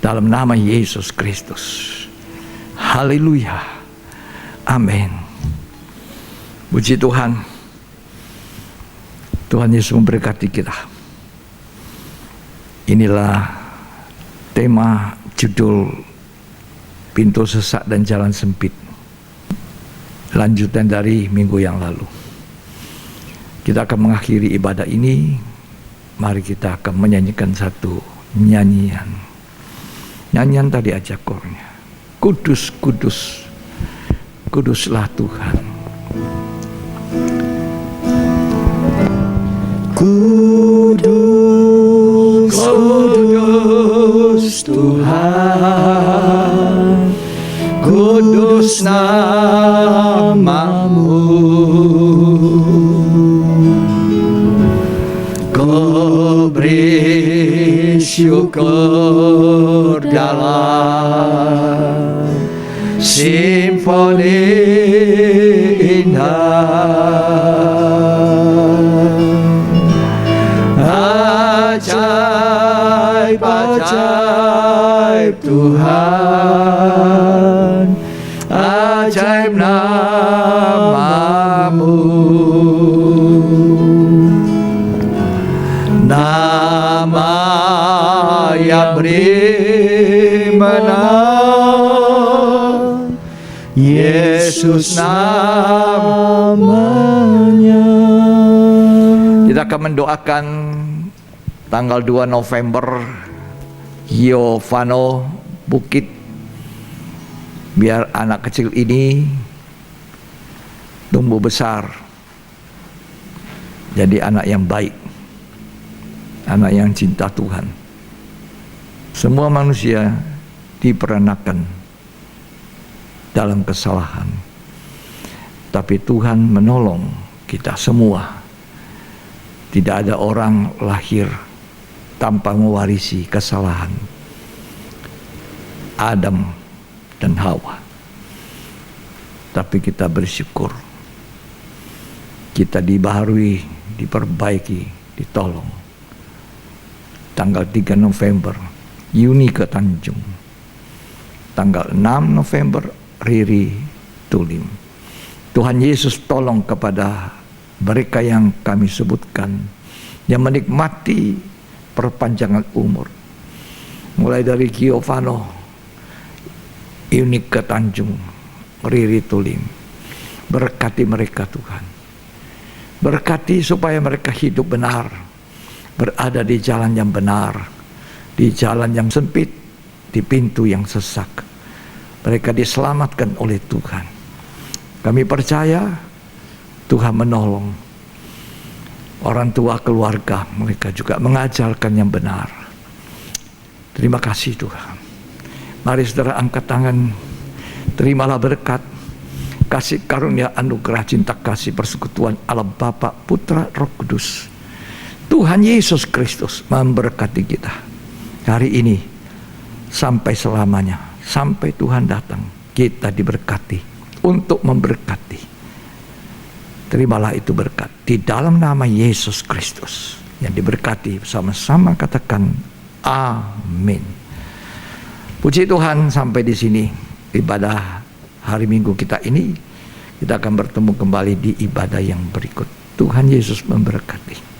[SPEAKER 2] Dalam nama Yesus Kristus. Haleluya. Amin. Puji Tuhan. Tuhan Yesus memberkati kita. Inilah tema judul Pintu Sesak dan Jalan Sempit. Lanjutan dari minggu yang lalu. Kita akan mengakhiri ibadah ini. Mari kita akan menyanyikan satu nyanyian. Nyanyian tadi aja kornya. Kudus, kudus, kuduslah Tuhan.
[SPEAKER 1] Kudus, kudus Tuhan, kudus nama-Mu. Kau beri syukur dalam simfoni indah. Ajaib Tuhan, ajaib nama-Mu. Nama yang beri menang, Yesus namanya.
[SPEAKER 2] Kita akan mendoakan tanggal 2 November Giovano Bukit, biar anak kecil ini tumbuh besar jadi anak yang baik, anak yang cinta Tuhan. Semua manusia diperanakan dalam kesalahan, tapi Tuhan menolong kita semua. Tidak ada orang lahir tanpa mewarisi kesalahan Adam dan Hawa. Tapi kita bersyukur, kita dibaharui, diperbaiki, ditolong. Tanggal 3 November Yuni ke Tanjung, tanggal 6 November Riri Tulim. Tuhan Yesus tolong kepada mereka yang kami sebutkan, yang menikmati perpanjangan umur, mulai dari Giovano, Unik ke Tanjung, Riri Tulim. Berkati mereka Tuhan, berkati supaya mereka hidup benar, berada di jalan yang benar, di jalan yang sempit, di pintu yang sesak. Mereka diselamatkan oleh Tuhan. Kami percaya Tuhan menolong orang tua, keluarga mereka juga mengajarkan yang benar. Terima kasih Tuhan. Mari saudara angkat tangan, terimalah berkat, kasih karunia anugerah cinta kasih persekutuan Allah Bapa, Putra, Roh Kudus, Tuhan Yesus Kristus memberkati kita hari ini sampai selamanya, sampai Tuhan datang. Kita diberkati untuk memberkati. Terimalah itu berkat di dalam nama Yesus Kristus yang diberkati. Sama-sama katakan amin. Puji Tuhan, sampai di sini ibadah hari Minggu kita ini. Kita akan bertemu kembali di ibadah yang berikut. Tuhan Yesus memberkati.